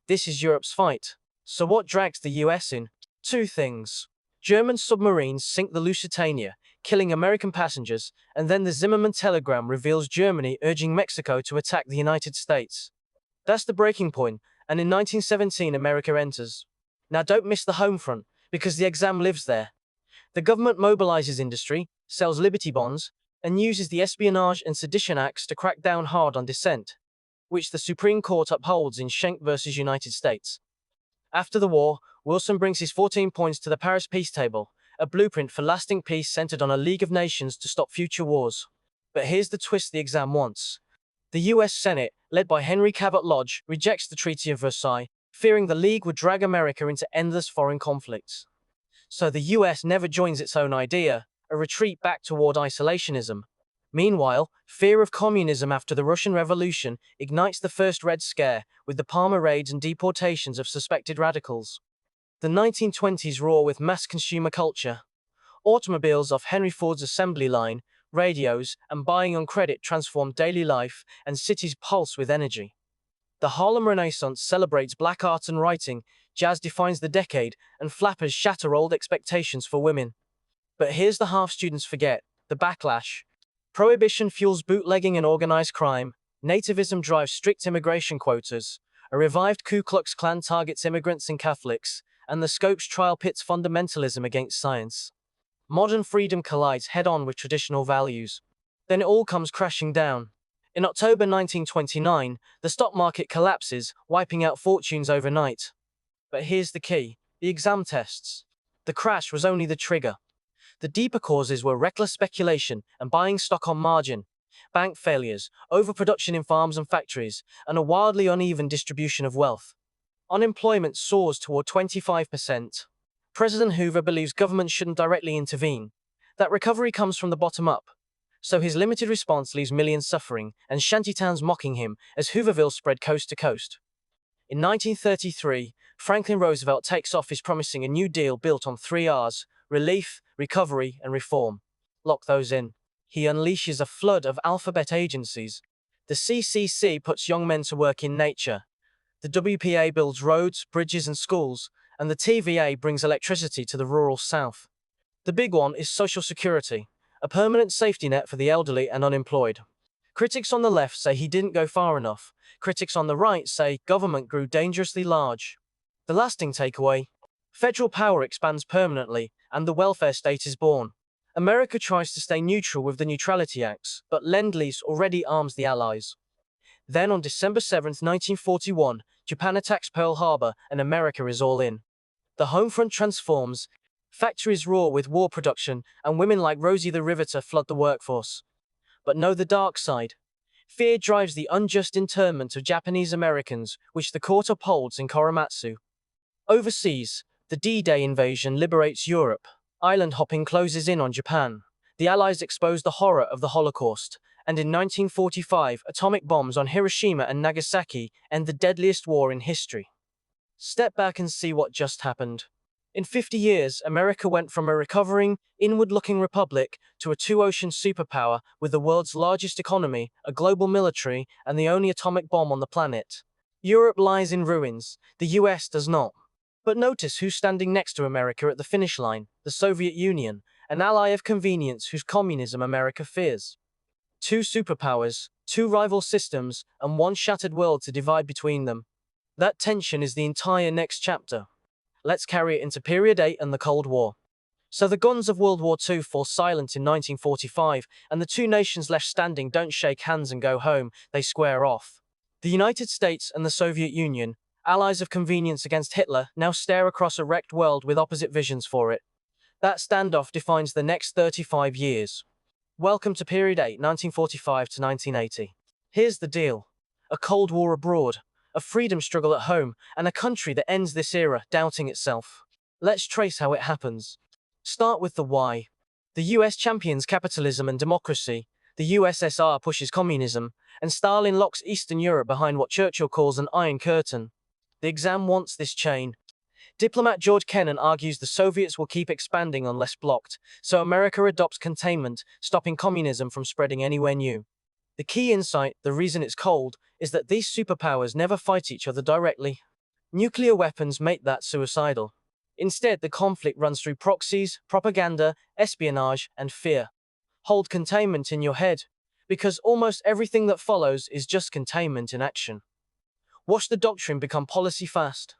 This is Europe's fight. So what drags the US in? 2 things. German submarines sink the Lusitania, killing American passengers, and then the Zimmermann telegram reveals Germany urging Mexico to attack the United States. That's the breaking point, and in 1917 America enters. Now don't miss the home front, because the exam lives there. The government mobilizes industry, sells Liberty bonds, and uses the Espionage and Sedition Acts to crack down hard on dissent, which the Supreme Court upholds in Schenck versus United States. After the war, Wilson brings his 14 points to the Paris Peace Table, a blueprint for lasting peace centered on a League of Nations to stop future wars. But here's the twist the exam wants. The US Senate, led by Henry Cabot Lodge, rejects the Treaty of Versailles, fearing the League would drag America into endless foreign conflicts. So the US never joins its own idea, a retreat back toward isolationism. Meanwhile, fear of communism after the Russian Revolution ignites the first Red Scare, with the Palmer raids and deportations of suspected radicals. The 1920s roar with mass consumer culture. Automobiles off Henry Ford's assembly line, radios, and buying on credit transformed daily life, and cities pulse with energy. The Harlem Renaissance celebrates black art and writing, jazz defines the decade, and flappers shatter old expectations for women. But here's the half students forget: the backlash. Prohibition fuels bootlegging and organized crime. Nativism drives strict immigration quotas. A revived Ku Klux Klan targets immigrants and Catholics, and the Scopes trial pits fundamentalism against science. Modern freedom collides head-on with traditional values. Then it all comes crashing down. In October 1929, the stock market collapses, wiping out fortunes overnight. But here's the key: the exam tests. The crash was only the trigger. The deeper causes were reckless speculation and buying stock on margin, bank failures, overproduction in farms and factories, and a wildly uneven distribution of wealth. Unemployment soars toward 25%. President Hoover believes government shouldn't directly intervene, that recovery comes from the bottom up. So his limited response leaves millions suffering, and shantytowns mocking him as Hooverville spread coast to coast. In 1933, Franklin Roosevelt takes office promising a New Deal built on 3 Rs: relief, recovery, and reform. Lock those in. He unleashes a flood of alphabet agencies. The CCC puts young men to work in nature. The WPA builds roads, bridges, and schools, and the TVA brings electricity to the rural South. The big one is Social Security, a permanent safety net for the elderly and unemployed. Critics on the left say he didn't go far enough. Critics on the right say government grew dangerously large. The lasting takeaway: federal power expands permanently, and the welfare state is born. America tries to stay neutral with the Neutrality Acts, but Lend-Lease already arms the Allies. Then on December 7, 1941, Japan attacks Pearl Harbor, and America is all in. The home front transforms, factories roar with war production, and women like Rosie the Riveter flood the workforce. But know the dark side. Fear drives the unjust internment of Japanese Americans, which the court upholds in Korematsu. Overseas, the D-Day invasion liberates Europe. Island hopping closes in on Japan. The Allies expose the horror of the Holocaust, and in 1945, atomic bombs on Hiroshima and Nagasaki end the deadliest war in history. Step back and see what just happened. In 50 years, America went from a recovering, inward-looking republic to a two-ocean superpower with the world's largest economy, a global military, and the only atomic bomb on the planet. Europe lies in ruins. The US does not. But notice who's standing next to America at the finish line: the Soviet Union, an ally of convenience whose communism America fears. Two superpowers, two rival systems, and one shattered world to divide between them. That tension is the entire next chapter. Let's carry it into Period 8 and the Cold War. So the guns of World War II fall silent in 1945, and the two nations left standing don't shake hands and go home, they square off. The United States and the Soviet Union, allies of convenience against Hitler, now stare across a wrecked world with opposite visions for it. That standoff defines the next 35 years. Welcome to Period 8, 1945 to 1980. Here's the deal: a Cold War abroad, a freedom struggle at home, and a country that ends this era doubting itself. Let's trace how it happens. Start with the why. The US champions capitalism and democracy, the USSR pushes communism, and Stalin locks Eastern Europe behind what Churchill calls an Iron Curtain. The exam wants this chain. Diplomat George Kennan argues the Soviets will keep expanding unless blocked, so America adopts containment, stopping communism from spreading anywhere new. The key insight, the reason it's cold, is that these superpowers never fight each other directly. Nuclear weapons make that suicidal. Instead, the conflict runs through proxies, propaganda, espionage, and fear. Hold containment in your head, because almost everything that follows is just containment in action. Watch the doctrine become policy fast.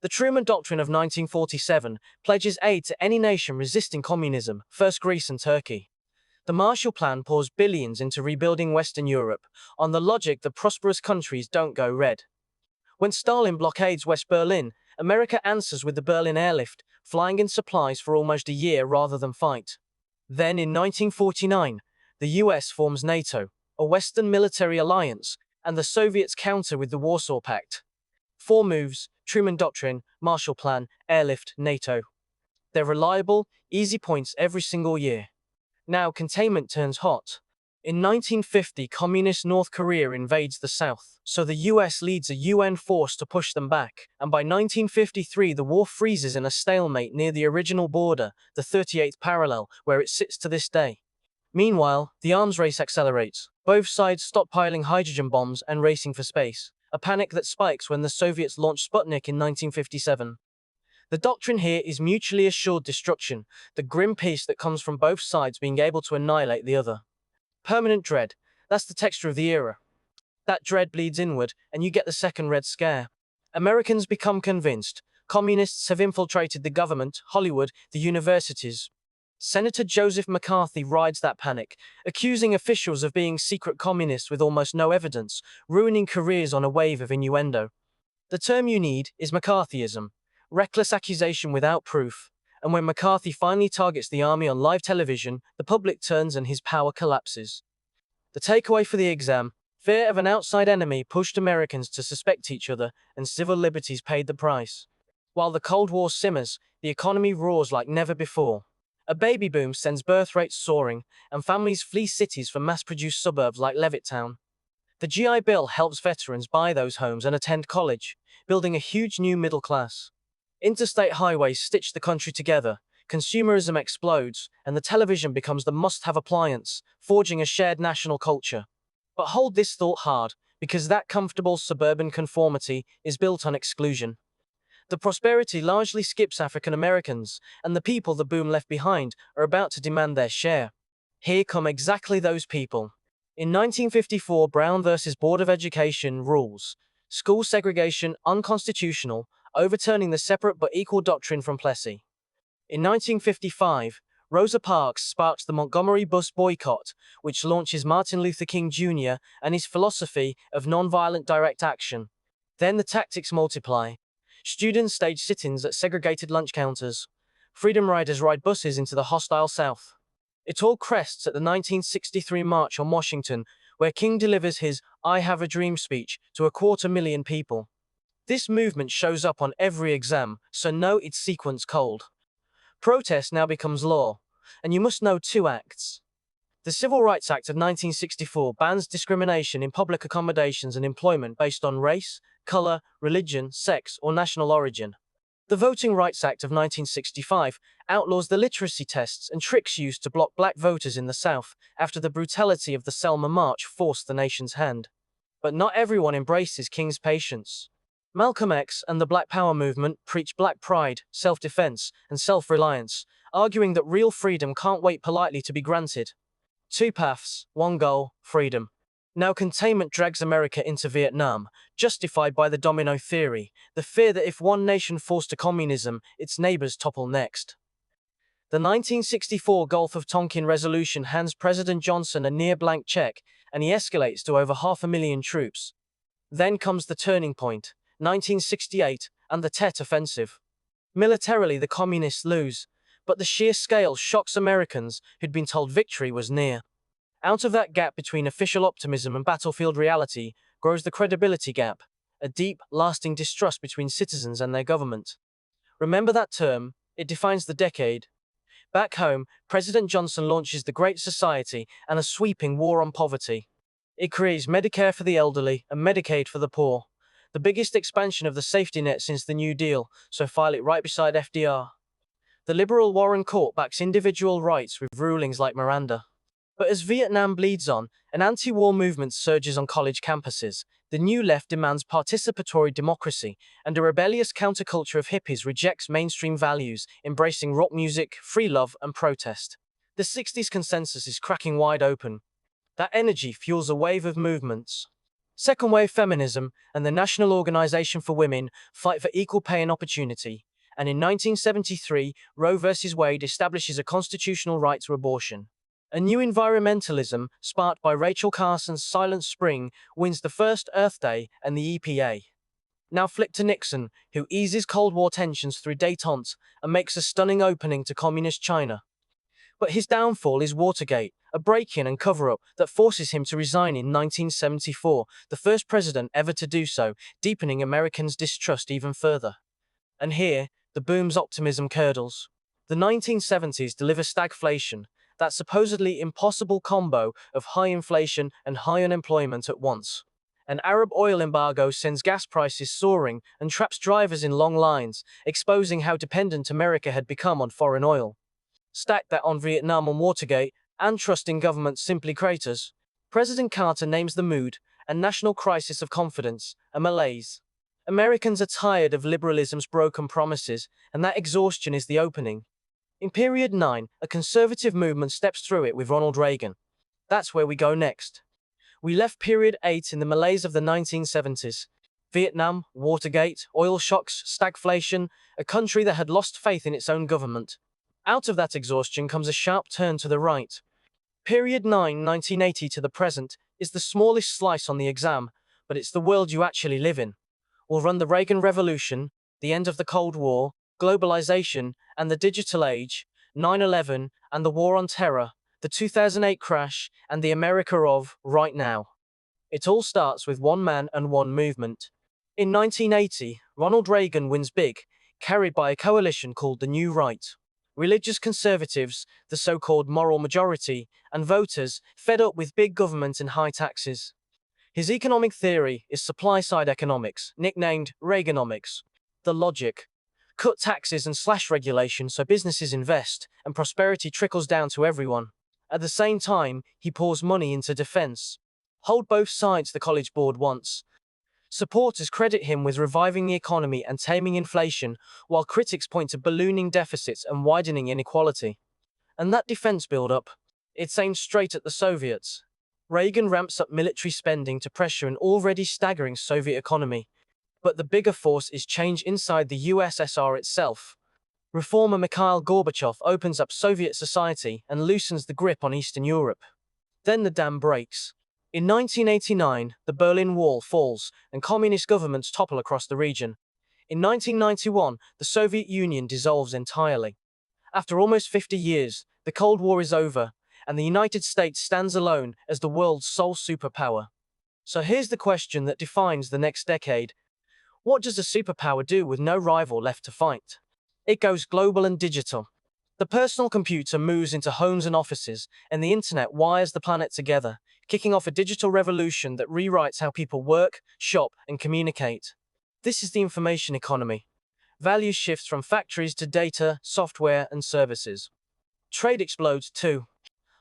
The Truman Doctrine of 1947 pledges aid to any nation resisting communism, first Greece and Turkey. The Marshall Plan pours billions into rebuilding Western Europe, on the logic that prosperous countries don't go red. When Stalin blockades West Berlin, America answers with the Berlin Airlift, flying in supplies for almost a year rather than fight. Then in 1949, the US forms NATO, a Western military alliance, and the Soviets counter with the Warsaw Pact. 4 moves: Truman Doctrine, Marshall Plan, Airlift, NATO. They're reliable, easy points every single year. Now containment turns hot. In 1950, communist North Korea invades the South, so the US leads a UN force to push them back, and by 1953 the war freezes in a stalemate near the original border, the 38th parallel, where it sits to this day. Meanwhile, the arms race accelerates, both sides stockpiling hydrogen bombs and racing for space, a panic that spikes when the Soviets launch Sputnik in 1957. The doctrine here is mutually assured destruction, the grim peace that comes from both sides being able to annihilate the other. Permanent dread, that's the texture of the era. That dread bleeds inward, and you get the second Red Scare. Americans become convinced. Communists have infiltrated the government, Hollywood, the universities. Senator Joseph McCarthy rides that panic, accusing officials of being secret communists with almost no evidence, ruining careers on a wave of innuendo. The term you need is McCarthyism, reckless accusation without proof. And when McCarthy finally targets the army on live television, the public turns and his power collapses. The takeaway for the exam: fear of an outside enemy pushed Americans to suspect each other, and civil liberties paid the price. While the Cold War simmers, the economy roars like never before. A baby boom sends birth rates soaring, and families flee cities for mass-produced suburbs like Levittown. The GI Bill helps veterans buy those homes and attend college, building a huge new middle class. Interstate highways stitch the country together, consumerism explodes, and the television becomes the must-have appliance, forging a shared national culture. But hold this thought hard, because that comfortable suburban conformity is built on exclusion. The prosperity largely skips African Americans, and the people the boom left behind are about to demand their share. Here come exactly those people. In 1954, Brown versus Board of Education rules school segregation unconstitutional, overturning the separate but equal doctrine from Plessy. In 1955, Rosa Parks sparks the Montgomery bus boycott, which launches Martin Luther King Jr. and his philosophy of nonviolent direct action. Then the tactics multiply. Students stage sit-ins at segregated lunch counters. Freedom riders ride buses into the hostile South. It all crests at the 1963 March on Washington, where King delivers his "I Have a Dream" speech to 250,000 people. This movement shows up on every exam, so know its sequence cold. Protest now becomes law, and you must know two acts. The Civil Rights Act of 1964 bans discrimination in public accommodations and employment based on race, color, religion, sex, or national origin. The Voting Rights Act of 1965 outlaws the literacy tests and tricks used to block black voters in the South after the brutality of the Selma March forced the nation's hand. But not everyone embraces King's patience. Malcolm X and the Black Power movement preach black pride, self-defense, and self-reliance, arguing that real freedom can't wait politely to be granted. Two paths, one goal, freedom. Now containment drags America into Vietnam, justified by the domino theory, the fear that if one nation falls to communism, its neighbors topple next. The 1964 Gulf of Tonkin resolution hands President Johnson a near blank check, and he escalates to over 500,000 troops. Then comes the turning point, 1968, and the Tet Offensive. Militarily, the communists lose, but the sheer scale shocks Americans who'd been told victory was near. Out of that gap between official optimism and battlefield reality grows the credibility gap, a deep, lasting distrust between citizens and their government. Remember that term, it defines the decade. Back home, President Johnson launches the Great Society and a sweeping war on poverty. It creates Medicare for the elderly and Medicaid for the poor, the biggest expansion of the safety net since the New Deal, so file it right beside FDR. The liberal Warren Court backs individual rights with rulings like Miranda. But as Vietnam bleeds on, an anti-war movement surges on college campuses. The new left demands participatory democracy, and a rebellious counterculture of hippies rejects mainstream values, embracing rock music, free love, and protest. The 60s consensus is cracking wide open. That energy fuels a wave of movements. Second wave feminism and the National Organization for Women fight for equal pay and opportunity. And in 1973, Roe v. Wade establishes a constitutional right to abortion. A new environmentalism, sparked by Rachel Carson's Silent Spring, wins the first Earth Day and the EPA. Now flip to Nixon, who eases Cold War tensions through détente and makes a stunning opening to communist China. But his downfall is Watergate, a break-in and cover-up that forces him to resign in 1974, the first president ever to do so, deepening Americans' distrust even further. And here, the boom's optimism curdles. The 1970s deliver stagflation, that supposedly impossible combo of high inflation and high unemployment at once. An Arab oil embargo sends gas prices soaring and traps drivers in long lines, exposing how dependent America had become on foreign oil. Stack that on Vietnam and Watergate, and trust in government simply craters. President Carter names the mood, a national crisis of confidence, a malaise. Americans are tired of liberalism's broken promises, and that exhaustion is the opening. In period 9, a conservative movement steps through it with Ronald Reagan. That's where we go next. We left period 8 in the malaise of the 1970s. Vietnam, Watergate, oil shocks, stagflation, a country that had lost faith in its own government. Out of that exhaustion comes a sharp turn to the right. Period 9, 1980 to the present, is the smallest slice on the exam, but it's the world you actually live in. We'll run the Reagan Revolution, the end of the Cold War, globalization, and the digital age, 9/11, and the war on terror, the 2008 crash, and the America of right now. It all starts with one man and one movement. In 1980, Ronald Reagan wins big, carried by a coalition called the New Right. Religious conservatives, the so-called moral majority, and voters fed up with big government and high taxes. His economic theory is supply-side economics, nicknamed Reaganomics. The logic: cut taxes and slash regulation so businesses invest, and prosperity trickles down to everyone. At the same time, he pours money into defense. Hold both sides, the College Board wants. Supporters credit him with reviving the economy and taming inflation, while critics point to ballooning deficits and widening inequality. And that defense build-up, it's aimed straight at the Soviets. Reagan ramps up military spending to pressure an already staggering Soviet economy. But the bigger force is change inside the USSR itself. Reformer Mikhail Gorbachev opens up Soviet society and loosens the grip on Eastern Europe. Then the dam breaks. In 1989, the Berlin Wall falls and communist governments topple across the region. In 1991, the Soviet Union dissolves entirely. After almost 50 years, the Cold War is over, and the United States stands alone as the world's sole superpower. So here's the question that defines the next decade. What does a superpower do with no rival left to fight? It goes global and digital. The personal computer moves into homes and offices, and the internet wires the planet together, kicking off a digital revolution that rewrites how people work, shop, and communicate. This is the information economy. Value shifts from factories to data, software, and services. Trade explodes too.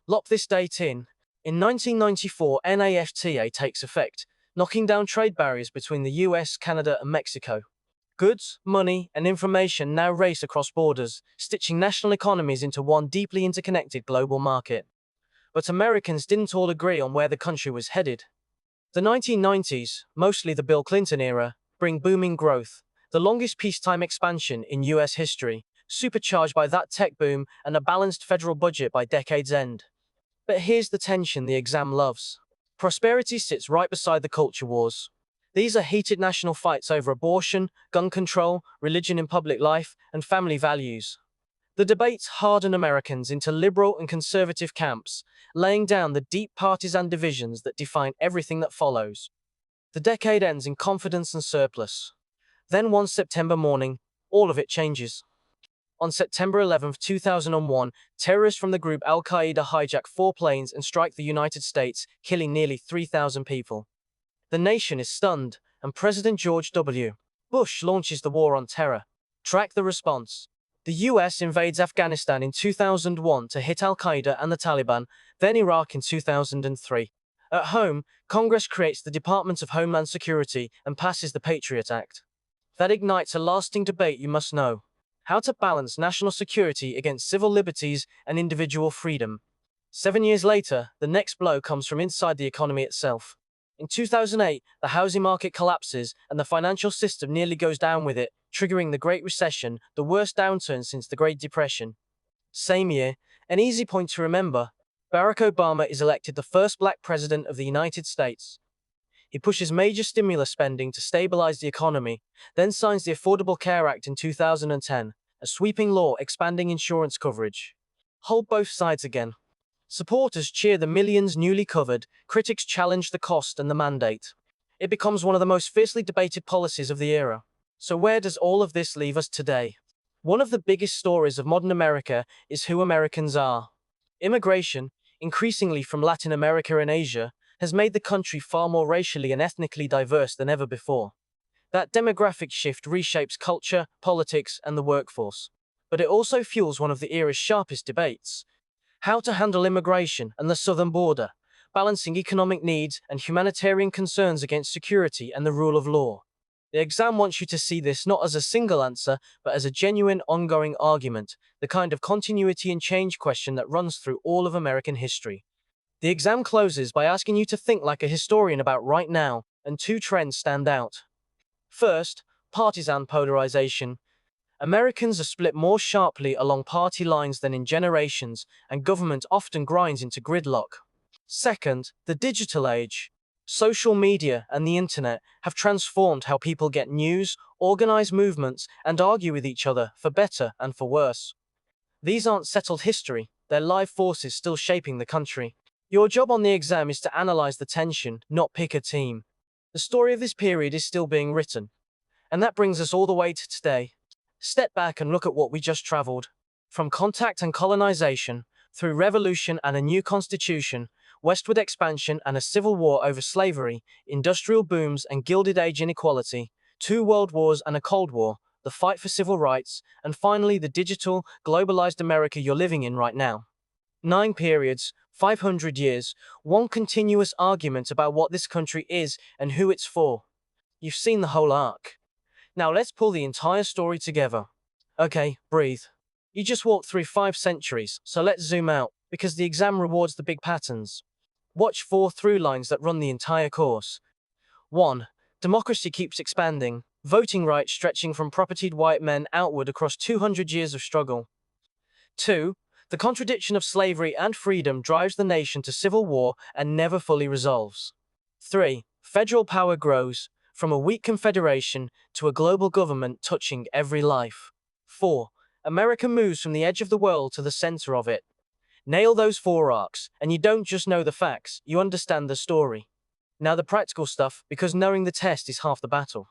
Lock this date in. In 1994, NAFTA takes effect, knocking down trade barriers between the US, Canada, and Mexico. Goods, money, and information now race across borders, stitching national economies into one deeply interconnected global market. But Americans didn't all agree on where the country was headed. The 1990s, mostly the Bill Clinton era, bring booming growth, the longest peacetime expansion in US history, supercharged by that tech boom and a balanced federal budget by decade's end. But here's the tension the exam loves. Prosperity sits right beside the culture wars. These are heated national fights over abortion, gun control, religion in public life, and family values. The debates harden Americans into liberal and conservative camps, laying down the deep partisan divisions that define everything that follows. The decade ends in confidence and surplus. Then one September morning, all of it changes. On September 11, 2001, terrorists from the group Al-Qaeda hijack 4 planes and strike the United States, killing nearly 3,000 people. The nation is stunned, and President George W. Bush launches the war on terror. Track the response. The US invades Afghanistan in 2001 to hit Al-Qaeda and the Taliban, then Iraq in 2003. At home, Congress creates the Department of Homeland Security and passes the Patriot Act. That ignites a lasting debate you must know: how to balance national security against civil liberties and individual freedom. 7 years later, the next blow comes from inside the economy itself. In 2008, the housing market collapses and the financial system nearly goes down with it, triggering the Great Recession, the worst downturn since the Great Depression. Same year, an easy point to remember: Barack Obama is elected the first black president of the United States. He pushes major stimulus spending to stabilize the economy, then signs the Affordable Care Act in 2010, a sweeping law expanding insurance coverage. Hold both sides again. Supporters cheer the millions newly covered, critics challenge the cost and the mandate. It becomes one of the most fiercely debated policies of the era. So where does all of this leave us today? One of the biggest stories of modern America is who Americans are. Immigration, increasingly from Latin America and Asia, has made the country far more racially and ethnically diverse than ever before. That demographic shift reshapes culture, politics, and the workforce. But it also fuels one of the era's sharpest debates: how to handle immigration and the southern border, balancing economic needs and humanitarian concerns against security and the rule of law. The exam wants you to see this not as a single answer, but as a genuine, ongoing argument, the kind of continuity and change question that runs through all of American history. The exam closes by asking you to think like a historian about right now, and two trends stand out. First, partisan polarization. Americans are split more sharply along party lines than in generations, and government often grinds into gridlock. Second, the digital age. Social media and the internet have transformed how people get news, organize movements, and argue with each other, for better and for worse. These aren't settled history, they're live forces still shaping the country. Your job on the exam is to analyze the tension, not pick a team. The story of this period is still being written. And that brings us all the way to today. Step back and look at what we just traveled. From contact and colonization, through revolution and a new constitution, westward expansion and a civil war over slavery, industrial booms and Gilded Age inequality, 2 world wars and a Cold War, the fight for civil rights, and finally the digital, globalized America you're living in right now. 9 periods, 500 years, one continuous argument about what this country is and who it's for. You've seen the whole arc. Now let's pull the entire story together. Okay, breathe. You just walked through 5 centuries, so let's zoom out, because the exam rewards the big patterns. Watch 4 through lines that run the entire course. 1. Democracy keeps expanding, voting rights stretching from propertied white men outward across 200 years of struggle. 2. The contradiction of slavery and freedom drives the nation to civil war and never fully resolves. 3. Federal power grows, from a weak confederation to a global government touching every life. 4. America moves from the edge of the world to the center of it. Nail those 4 arcs, and you don't just know the facts, you understand the story. Now the practical stuff, because knowing the test is half the battle.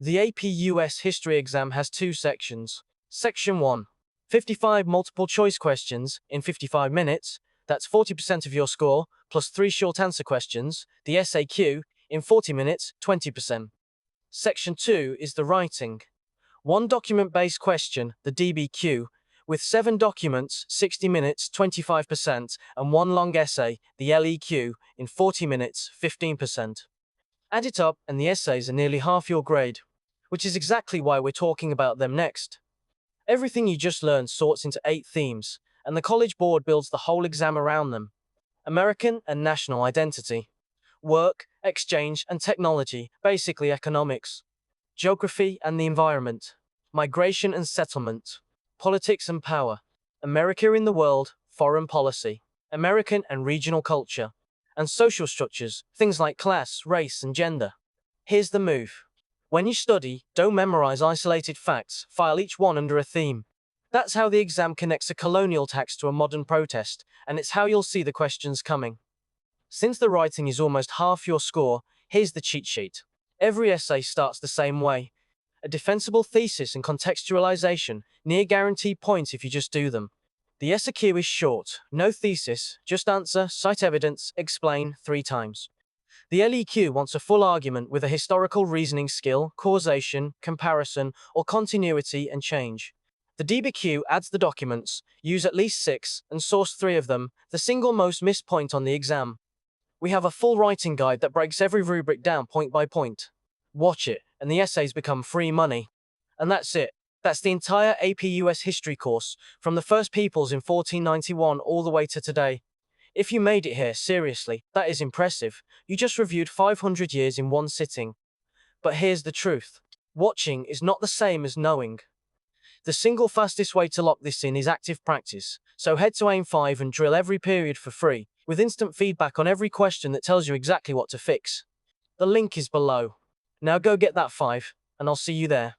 The AP U.S. history exam has 2 sections. Section 1. 55 multiple choice questions in 55 minutes, that's 40% of your score, plus 3 short answer questions, the SAQ, in 40 minutes, 20%. Section 2 is the writing. 1 document-based question, the DBQ, with 7 documents, 60 minutes, 25%, and 1 long essay, the LEQ, in 40 minutes, 15%. Add it up, and the essays are nearly half your grade, which is exactly why we're talking about them next. Everything you just learned sorts into 8 themes, and the College Board builds the whole exam around them. American and national identity. Work, exchange, and technology, basically economics. Geography and the environment. Migration and settlement. Politics and power. America in the world, foreign policy. American and regional culture. And social structures, things like class, race, and gender. Here's the move. When you study, don't memorize isolated facts, file each one under a theme. That's how the exam connects a colonial tax to a modern protest, and it's how you'll see the questions coming. Since the writing is almost half your score, here's the cheat sheet. Every essay starts the same way. A defensible thesis and contextualization, near guaranteed points if you just do them. The SAQ is short, no thesis, just answer, cite evidence, explain 3 times. The LEQ wants a full argument with a historical reasoning skill, causation, comparison, or continuity and change. The DBQ adds the documents, use at least 6, and source 3 of them, the single most missed point on the exam. We have a full writing guide that breaks every rubric down point by point. Watch it, and the essays become free money. And that's it. That's the entire AP U.S. history course, from the first peoples in 1491 all the way to today. If you made it here, seriously, that is impressive. You just reviewed 500 years in one sitting. But here's the truth. Watching is not the same as knowing. The single fastest way to lock this in is active practice, so head to AIM5 and drill every period for free, with instant feedback on every question that tells you exactly what to fix. The link is below. Now go get that 5, and I'll see you there.